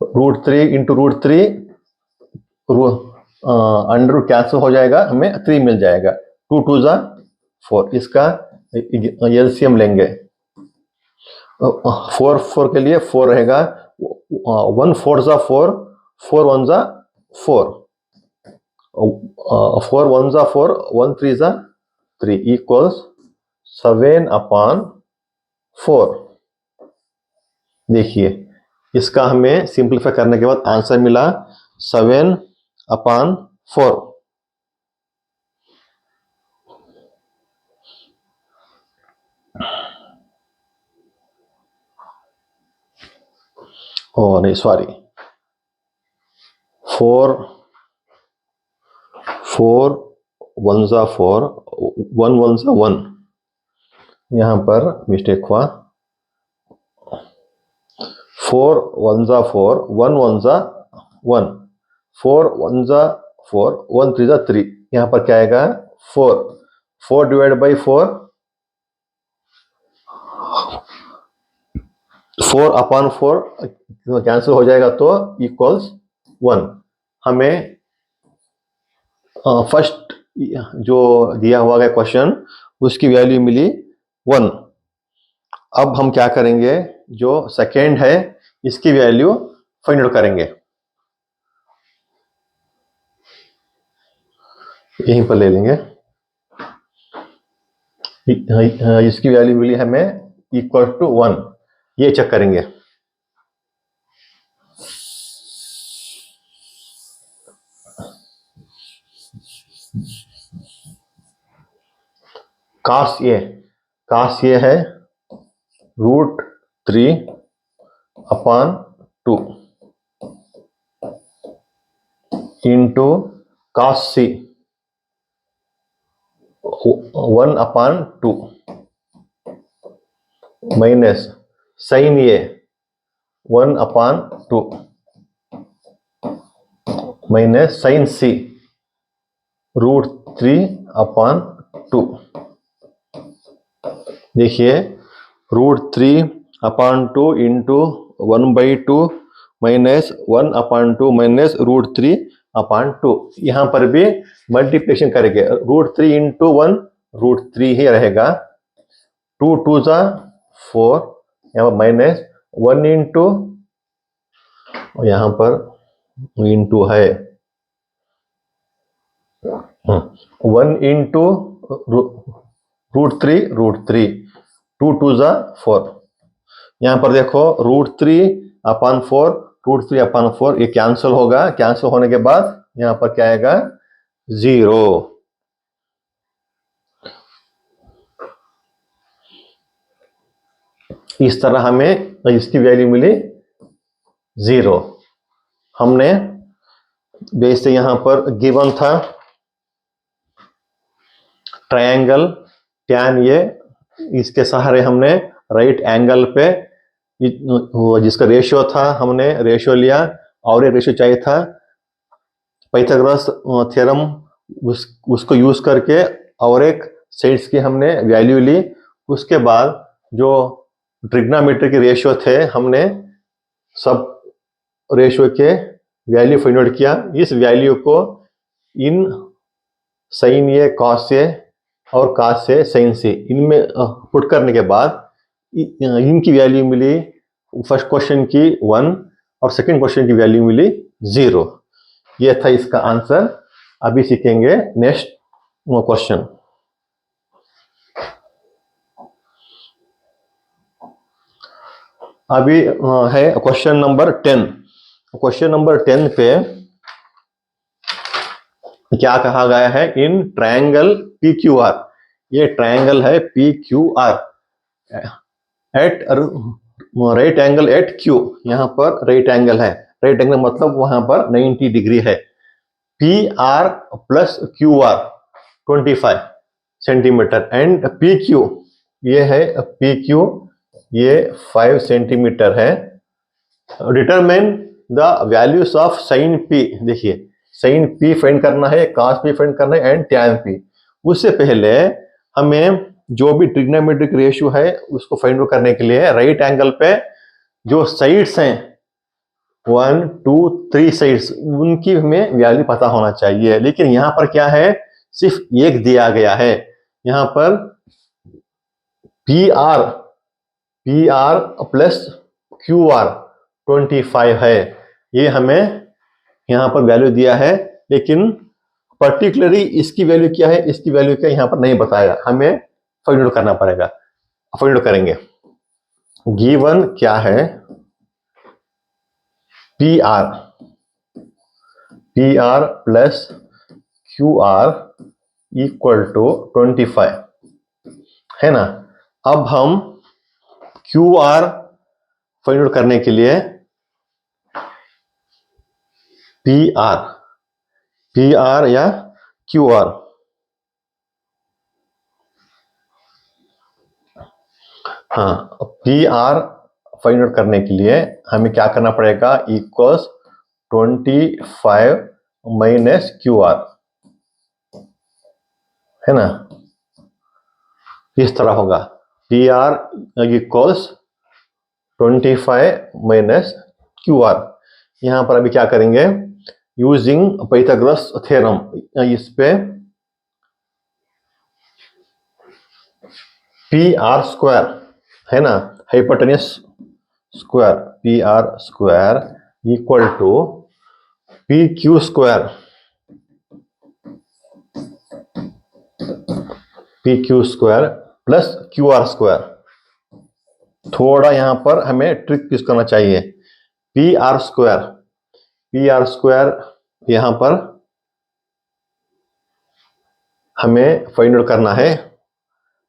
√3 इंटू √3, अंडर कैंसिल हो जाएगा, हमें 3 मिल जाएगा। 2 टू ज़ा 4, इसका एलसीएम लेंगे। 4 के लिए 4 रहेगा, 1 4 ज़ा 4, 4 1 ज़ा 4, 4 1 ज़ा 4, 1 3 ज़ा 3 इक्वल्स 7/4। देखिए, इसका हमें सिंप्लीफाई करने के बाद आंसर मिला 7/4। नहीं, सॉरी, 4 1 ज़ा 4, 1 1 ज़ा 1, यहाँ पर मिस्टेक हुआ। 4 1 ज़ा 4, 1 1 ज़ा 1, 4 1 ज़ा 4, 1 3 ज़ा 3, यहाँ पर क्या आएगा 4 डिवाइड बाई 4, 4/4 कैंसिल हो जाएगा तो इक्वल्स 1। हमें फर्स्ट जो दिया हुआ है क्वेश्चन, उसकी वैल्यू मिली 1। अब हम क्या करेंगे, जो सेकेंड है इसकी वैल्यू फाइंड आउट करेंगे। यहीं पर ले लेंगे। इसकी वैल्यू मिली हमें इक्वल टू 1, ये चेक करेंगे। काश ये है √3/2 into cos C 1/2 minus sine A 1/2 minus sine C √3/2। देखिए, √3/2 इंटू 1/2 माइनस 1/2 माइनस √3/2, यहाँ पर भी मल्टीप्लिकेशन करेंगे। √3 इंटू 1 √3 ही रहेगा। 2 2 ज़ा 4, यहाँ पर माइनस 1 इंटू, यहाँ पर इंटू है 1 इंटू √3, 2 2 ज़ा 4, यहाँ पर देखो √3/4, √3/4 ये कैंसिल होगा। कैंसिल होने के बाद यहाँ पर क्या आएगा 0। इस तरह हमें इसकी वैल्यू मिली 0। हमने वैसे यहाँ पर गिवन था ट्रायंगल टैन ए, इसके सहारे हमने राइट एंगल पे जिसका रेशियो था हमने रेशियो लिया, और एक रेशियो चाहिए था पाइथागोरस थ्योरम, उसको यूज करके और एक साइड्स की हमने वैल्यू ली। उसके बाद जो ट्रिग्नोमेट्री के रेशियो थे, हमने सब रेशियो के वैल्यू फाइंड आउट किया। इस वैल्यू को इन साइन ए कॉस ए और कॉस ए साइन सी इनमें पुट करने के बाद इनकी वैल्यू मिली फर्स्ट क्वेश्चन की 1 और सेकंड क्वेश्चन की वैल्यू मिली 0। ये था इसका आंसर। अभी सीखेंगे नेक्स्ट क्वेश्चन। अभी है क्वेश्चन नंबर 10। क्वेश्चन नंबर 10 पे क्या कहा गया है, इन ट्रायंगल PQR, ये ट्रायंगल है PQR at right angle at Q, यहाँ पर राइट एंगल है। राइट एंगल मतलब वहां पर 90 डिग्री है। PR प्लस QR 25 सेंटीमीटर एंड PQ ये है पी क्यू, ये 5 सेंटीमीटर है। Determine the values of sine P. देखिए साइन पी फाइंड करना है, कॉस पी फाइंड करना है एंड टैन पी। उससे पहले हमें जो भी ट्रिग्नोमेट्रिक रेशियो है उसको फाइंड आउट करने के लिए राइट एंगल पे जो साइड्स हैं 1 2 3 साइड्स, उनकी हमें वैल्यू पता होना चाहिए। लेकिन यहां पर क्या है, सिर्फ एक दिया गया है। यहां पर P R plus Q are 25 है, ये हमें यहां पर वैल्यू दिया है। लेकिन पर्टिकुलरली इसकी वैल्यू क्या है, इसकी वैल्यू क्या यहां पर नहीं बताया, हमें फाइंड आउट करना पड़ेगा। फाइंड आउट करेंगे। गिवन क्या है, P R plus Q R equal to 25 है ना। अब हम क्यू आर फाइंड आउट करने के लिए पी आर या क्यू आर, हाँ पी आर फाइंड आउट करने के लिए हमें क्या करना पड़ेगा, इक्वल्स 25 माइनस क्यू आर, है ना। इस तरह होगा P R equals 25 minus Q R. यहां पर अभी क्या करेंगे, यूजिंग पाइथागोरस थ्योरम, इस पे पी आर स्क्वायर है ना, hypotenuse square, P R square equal to P Q square, P Q square plus Q R square. थोड़ा यहां पर हमें ट्रिक यूज करना चाहिए। पी आर स्क्वायर यहां पर हमें फाइंड आउट करना है।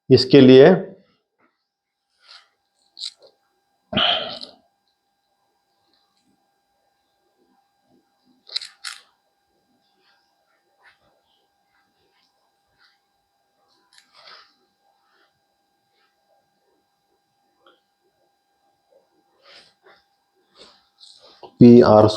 इसके लिए पी आर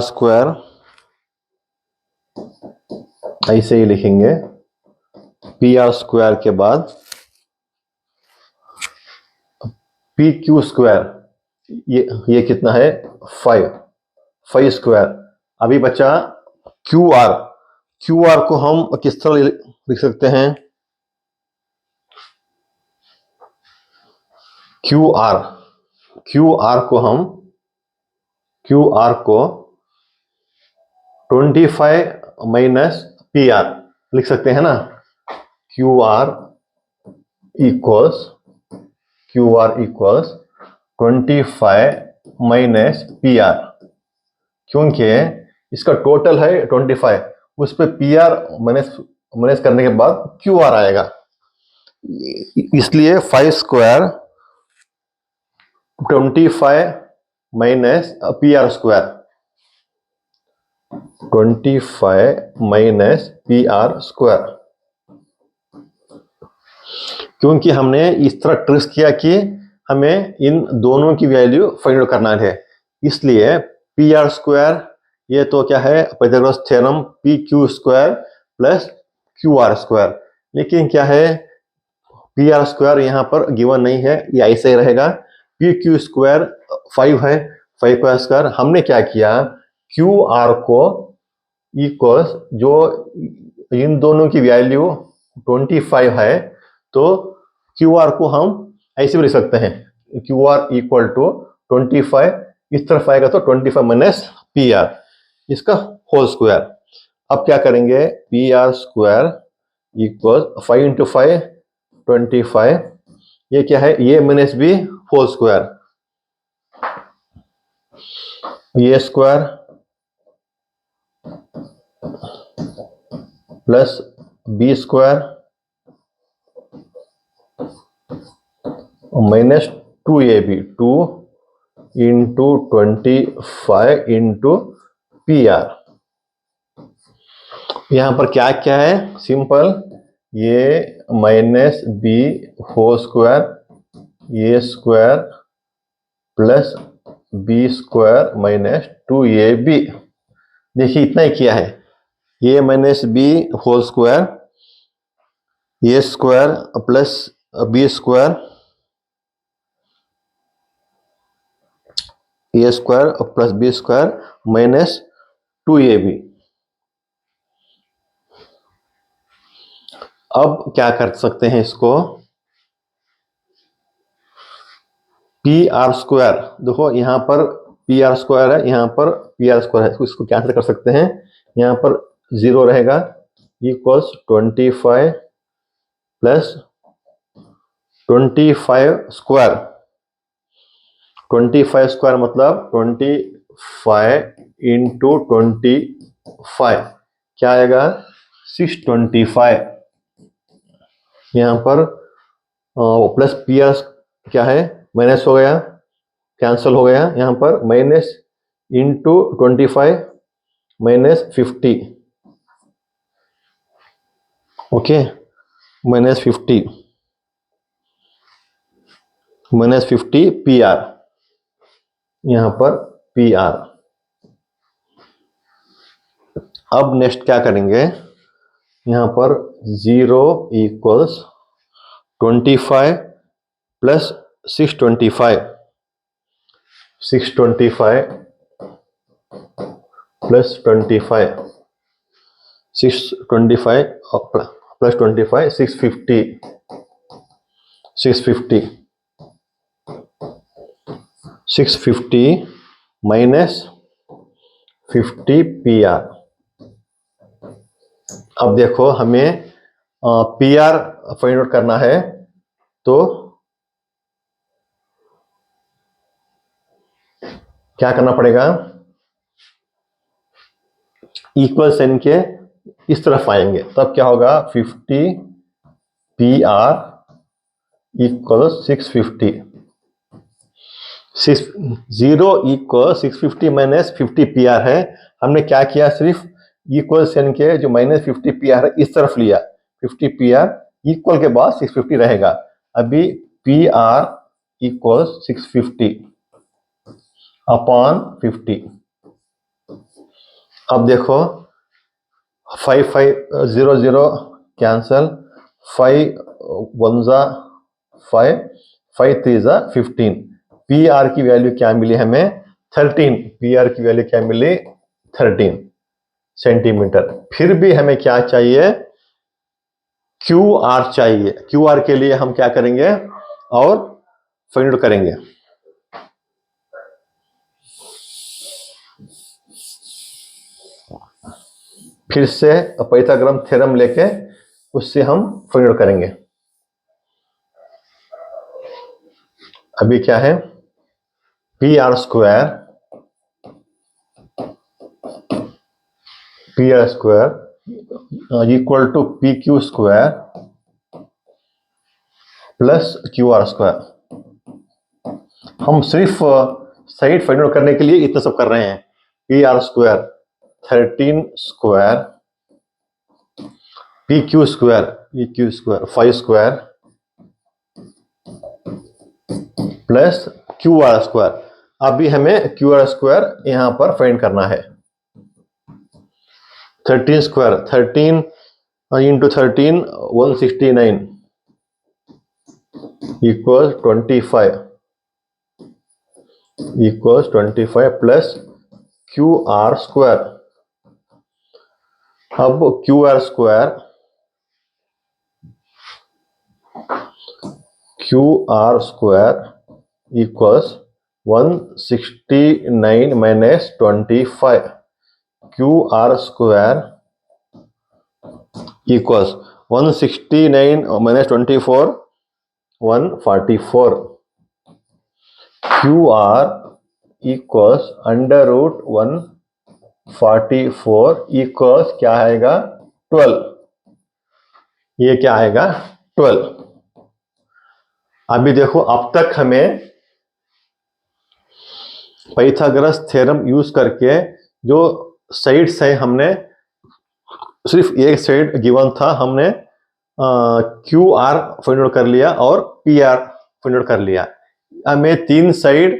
स्क्वायर ऐसे ही लिखेंगे। पी आर स्क्वायर के बाद पी क्यू स्क्वायर, ये कितना है 5 स्क्वायर। अभी बचा क्यू आर को हम किस तरह लिख सकते हैं, क्यू आर को 25 माइनस पी आर लिख सकते हैं ना। Q R equals 25 minus P are, क्योंकि इसका टोटल है 25, उस पर पी आर माइनस करने के बाद क्यू आर आएगा। इसलिए 5 square 25 minus P R square, 25 minus P R square. क्योंकि हमने इस तरह ट्रेस किया कि हमें इन दोनों की वैल्यू फाइंड आउट करना है, इसलिए पी आर स्क्वायर, ये तो क्या है Pythagoras theorem, P Q square plus Q R square. लेकिन क्या है, पी आर स्क्वायर यहाँ पर गिवन नहीं है, ये ऐसे ही रहेगा। पी क्यू स्क्वायर 5 है, 5 का स्क्वायर। हमने क्या किया, क्यू आर को इक्वल्स जो इन दोनों की वैल्यू 25 है, तो क्यू आर को हम ऐसे भी लिख सकते हैं, क्यू आर इक्वल टू 25, इस तरफ आएगा तो 25 माइनस पी आर, इसका होल स्क्वायर। अब क्या करेंगे, P R square equal 5 into 5 25, ये क्या है, ये माइनस बी होल स्क्वायर, ये square plus B square minus 2ab, 2 into 25 into P R. यहां पर क्या क्या है? सिंपल, ये minus B whole square, A square plus B square minus 2ab। देखिए इतना ही किया है, A minus B whole square, A square plus B square, A square plus B square minus 2ab। अब क्या कर सकते हैं इसको? पी आर स्क्वायर, देखो यहां पर पी आर स्क्वायर है, यहां पर पी आर स्क्वायर है, इसको कैंसिल कर सकते हैं। यहां पर 0 रहेगा, इक्वल्स 25 प्लस 25 स्क्वायर। 25 स्क्वायर मतलब 25 इंटू 25, क्या आएगा? 625। यहां पर प्लस पी आर क्या है? माइनस हो गया, कैंसल हो गया। यहां पर minus into 25 minus 50, okay, minus 50 P R, यहां पर पी आर। अब नेक्स्ट क्या करेंगे? यहां पर 0 equals 25 plus 625, 625 plus 25, 625 plus 25, 650, 650, 650 minus 50 P R. अब देखो हमें पी आर फाइंड आउट करना है, तो क्या करना पड़ेगा? इक्वल साइन के इस तरफ आएंगे, तब क्या होगा? 50 P R equal 650, 0 equal 650 minus 50 P R है। हमने क्या किया? सिर्फ इक्वल साइन के जो माइनस 50 पी आर है इस तरफ लिया, 50 पी आर इक्वल के बाद 650 रहेगा। अभी पी आर इक्वल 650 अपॉन 50। अब देखो 5 5 0 0 कैंसल, 5 1 जा 5, 5 3 जा 15। पी आर की वैल्यू क्या मिली हमें? 13। पी आर की वैल्यू क्या मिली? 13 सेंटीमीटर। फिर भी हमें क्या चाहिए? क्यू आर चाहिए। क्यू आर के लिए हम क्या करेंगे और फाइंड आउट करेंगे? फिर से पाइथागोरस थ्योरम लेके उससे हम फाइंड आउट करेंगे। अभी क्या है? P R square equal to P Q square plus Q R square. हम सिर्फ साइड फाइंड आउट करने के लिए इतना सब कर रहे हैं। P R square 13 square, P Q square 5 square plus Q R square. अभी हमें क्यू आर स्क्वायर यहां पर फाइंड करना है। 13 square, 13 into 13 169 equal 25 plus Q R square. अब Q R square equals 169 minus 25। Q R square equals 169 minus 24 144। Q R equals under root 144 equals क्या आएगा? 12। ये क्या आएगा? 12। अभी देखो, अब तक हमें पाइथागोरस थ्योरम यूज करके जो साइड्स है, हमने सिर्फ एक साइड गिवन था, हमने क्यू आर फाइंड आउट कर लिया और पी आर फाइंड आउट कर लिया। हमें तीन साइड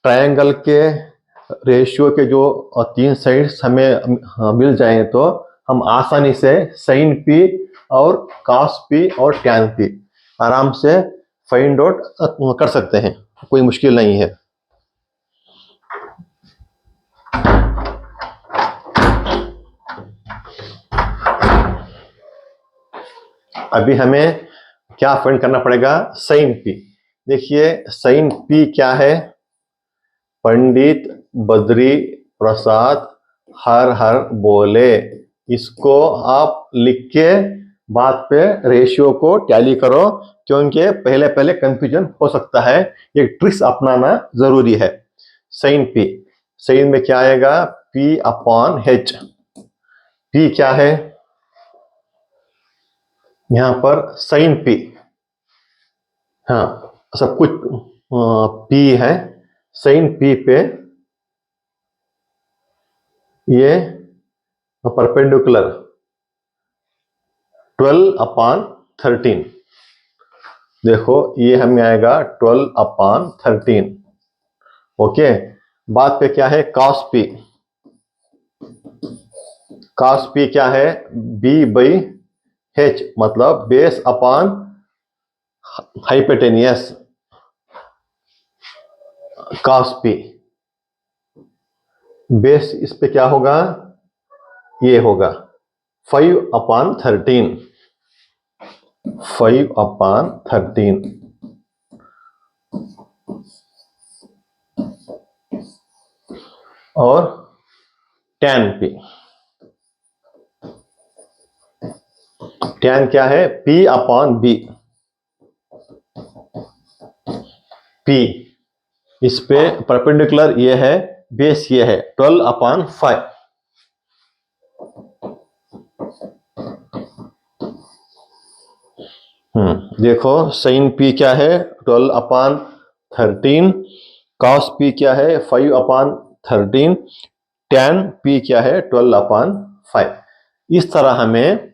ट्रायंगल के रेशियो के जो तीन साइड्स हमें मिल जाए तो हम आसानी से साइन पी और कॉस पी और टैन पी आराम से फाइंड आउट कर सकते हैं, कोई मुश्किल नहीं है। अभी हमें क्या फाइंड करना पड़ेगा? Sine P. देखिए साइन पी क्या है? पंडित बद्री प्रसाद हर हर बोले। इसको आप लिख के बाद पे रेशियो को टैली करो, क्योंकि पहले पहले कंफ्यूजन हो सकता है, ये ट्रिक्स अपनाना जरूरी है। साइन पी, साइन में क्या आएगा? P upon H. पी क्या है यहां पर? Sine P. हाँ, सब कुछ पी है। साइन पी पे ये परपेंडिकुलर 12/13। देखो ये हमें आएगा 12/13। ओके, बाद पे क्या है? Cos P. कॉस पी क्या है? बी बाई एच, मतलब base upon hypotenuse. Cos P base इस पे क्या होगा? ये होगा 5/13। 5/13 और tan p। tan क्या है? p upon b। p इस पे परपेंडिकुलर ये है, बेस ये है 12/5। देखो साइन p क्या है? 12/13। कॉस p क्या है? 5/13। tan p क्या है? 12/5। इस तरह हमें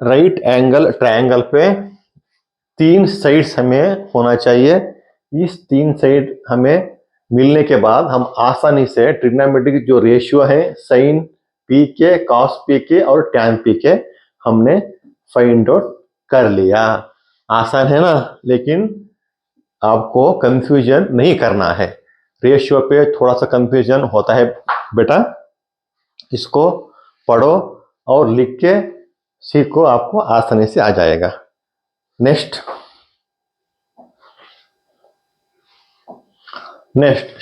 राइट एंगल ट्रायंगल पे तीन साइड्स हमें होना चाहिए। इस तीन साइड हमें मिलने के बाद हम आसानी से ट्रिग्नोमेट्रिक जो रेशियो है साइन पी के, कॉस पी के और टैन पी के, हमने फाइंड आउट कर लिया। आसान है ना? लेकिन आपको कंफ्यूजन नहीं करना है। रेशियो पे थोड़ा सा कंफ्यूजन होता है बेटा, इसको पढ़ो और लिख के सीखो, आपको आसानी से आ जाएगा। Next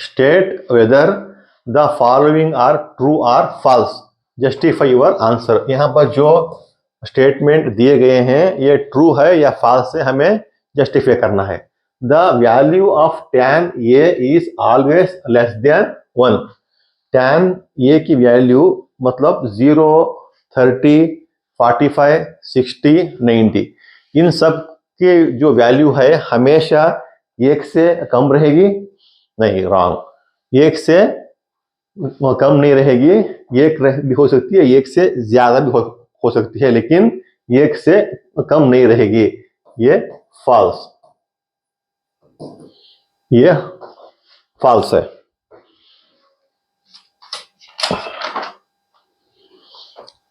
state whether the following are true or false, justify your answer. यहां पर जो स्टेटमेंट दिए गए हैं ये ट्रू है या फॉल्स है, हमें जस्टिफाई करना है। The value of tan a is always less than 1। tan a की वैल्यू मतलब 0, 30, 45, 60, 90, इन सब के जो वैल्यू है हमेशा एक से कम रहेगी? नहीं, रॉन्ग। एक से कम नहीं रहेगी, एक भी हो सकती है, एक से ज्यादा भी हो सकती है, लेकिन एक से कम नहीं रहेगी। ये फॉल्स, ये फॉल्स है।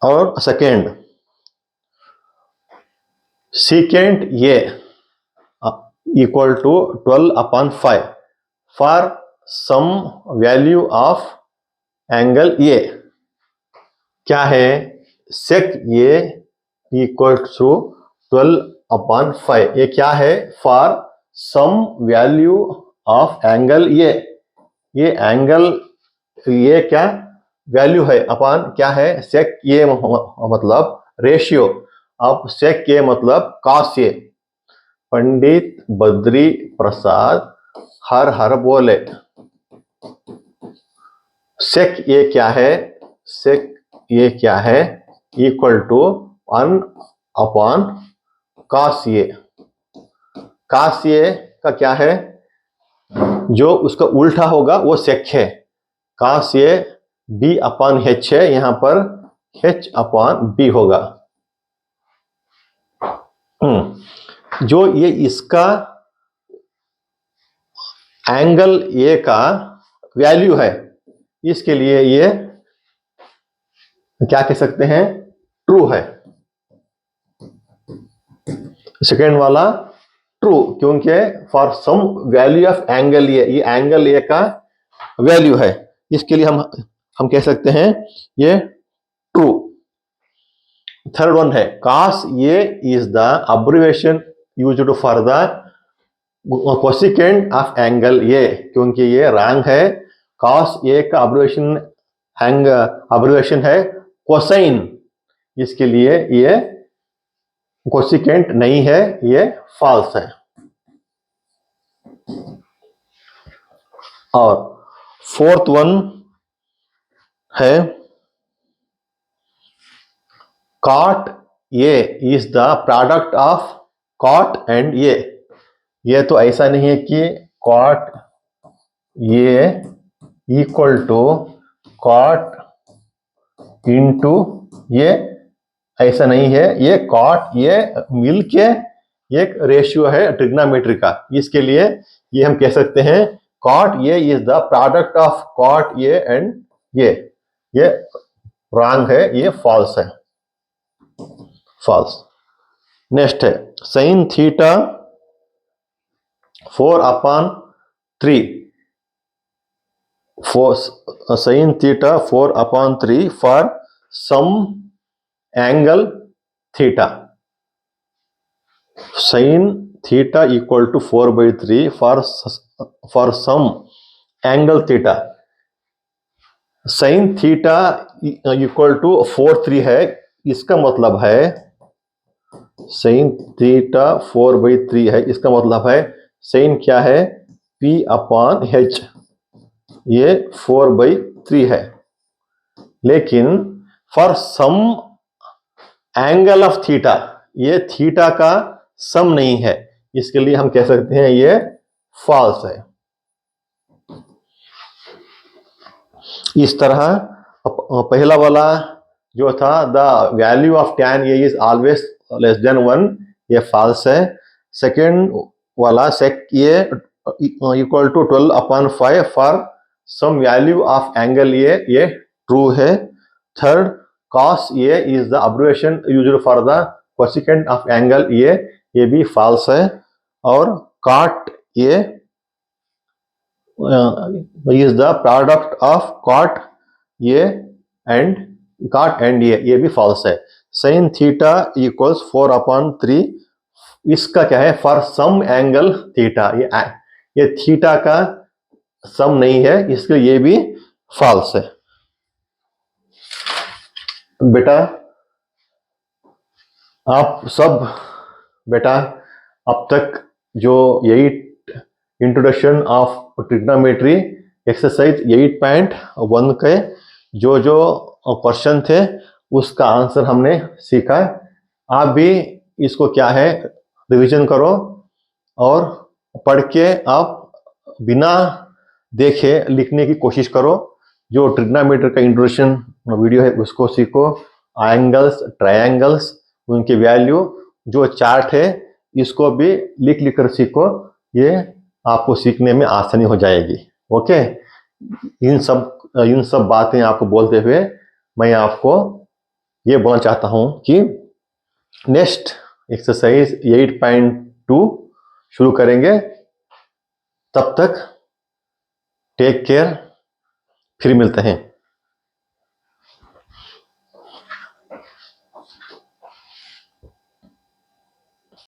और सेकेंड, सेकेंड ये equal to 12/5 for some value of angle A. क्या है? Sec A equal to 12/5। ये क्या है? For some value of angle A. ये एंगल ये क्या वैल्यू है? अपॉन क्या है? सेक ए मतलब रेशियो, अब सेक ए मतलब कॉस ए। पंडित बद्री प्रसाद हर हर बोले। सेक ए क्या है? सेक ए क्या है? इक्वल टू 1/cos ए। काश ये का क्या है, जो उसका उल्टा होगा वो सेक है। काश ये b अपॉन h है, यहां पर h अपॉन b होगा। जो ये इसका एंगल ए का वैल्यू है, इसके लिए ये क्या कह सकते हैं, ट्रू है। सेकेंड वाला ट्रू, क्योंकि for some value of angle A, ये एंगल ए का वैल्यू है, इसके लिए हम कह सकते हैं ये ट्रू। थर्ड वन है cos a is the abbreviation used for the cosecant of angle ए, क्योंकि ये रॉन्ग है। cos a का अब्रिविएशन है कोसाइन, इसके लिए ये कोसिकेंट नहीं है, ये फॉल्स है। और फोर्थ वन है cot a is the product of cot and a। ये तो ऐसा नहीं है कि cot a equal to cot into ये, ऐसा नहीं है। ये cot a मिलके एक रेशियो है ट्रिग्नोमेट्री का, इसके लिए ये हम कह सकते हैं cot a is the product of cot a and ये रॉन्ग है, ये फॉल्स है, फॉल्स। नेक्स्ट है sin theta 4/3 sin theta 4/3 for some angle theta. sin theta equal to 4/3 for some angle theta. sin theta equal to 4/3 है, इसका मतलब है sin theta 4/3 है, इसका मतलब है sin क्या है, p अपॉन h, ये 4/3 है। लेकिन for some angle of theta, ये थीटा का सम नहीं है, इसके लिए हम कह सकते हैं ये फॉल्स है। इस तरह पहला वाला जो था the value of tan a is always less than 1, ये फॉल्स है। सेकेंड वाला sec a equal to 12/5 for some value of angle a, ये ट्रू है। Third cos a is the abbreviation used for the cosecant of angle a, ये भी false है। और cot a is the product of cot a and a, ये भी false है। sin theta equals 4/3, इसका क्या है, फॉर सम एंगल थीटा, ये थीटा का सम नहीं है, इसलिए ये भी फॉल्स है। बेटा आप सब बेटा अब तक जो 8 इंट्रोडक्शन ऑफ ट्रिग्नोमेट्री एक्सरसाइज 8.1 के जो क्वेश्चन थे उसका आंसर हमने सीखा। आप भी इसको क्या है रिवीजन करो और पढ़ के आप बिना देखे लिखने की कोशिश करो। जो ट्रिग्नोमेट्री का इंट्रोडक्शन वीडियो है उसको सीखो, एंगल्स, ट्रायंगल्स, उनके वैल्यू, जो चार्ट है इसको भी लिख कर सीखो, ये आपको सीखने में आसानी हो जाएगी। ओके, इन सब बातें आपको बोलते हुए मैं आपको ये बोलना चाहता हूं कि नेक्स्ट एक्सरसाइज 8.2 शुरू करेंगे। तब तक टेक केयर, फिर मिलते हैं।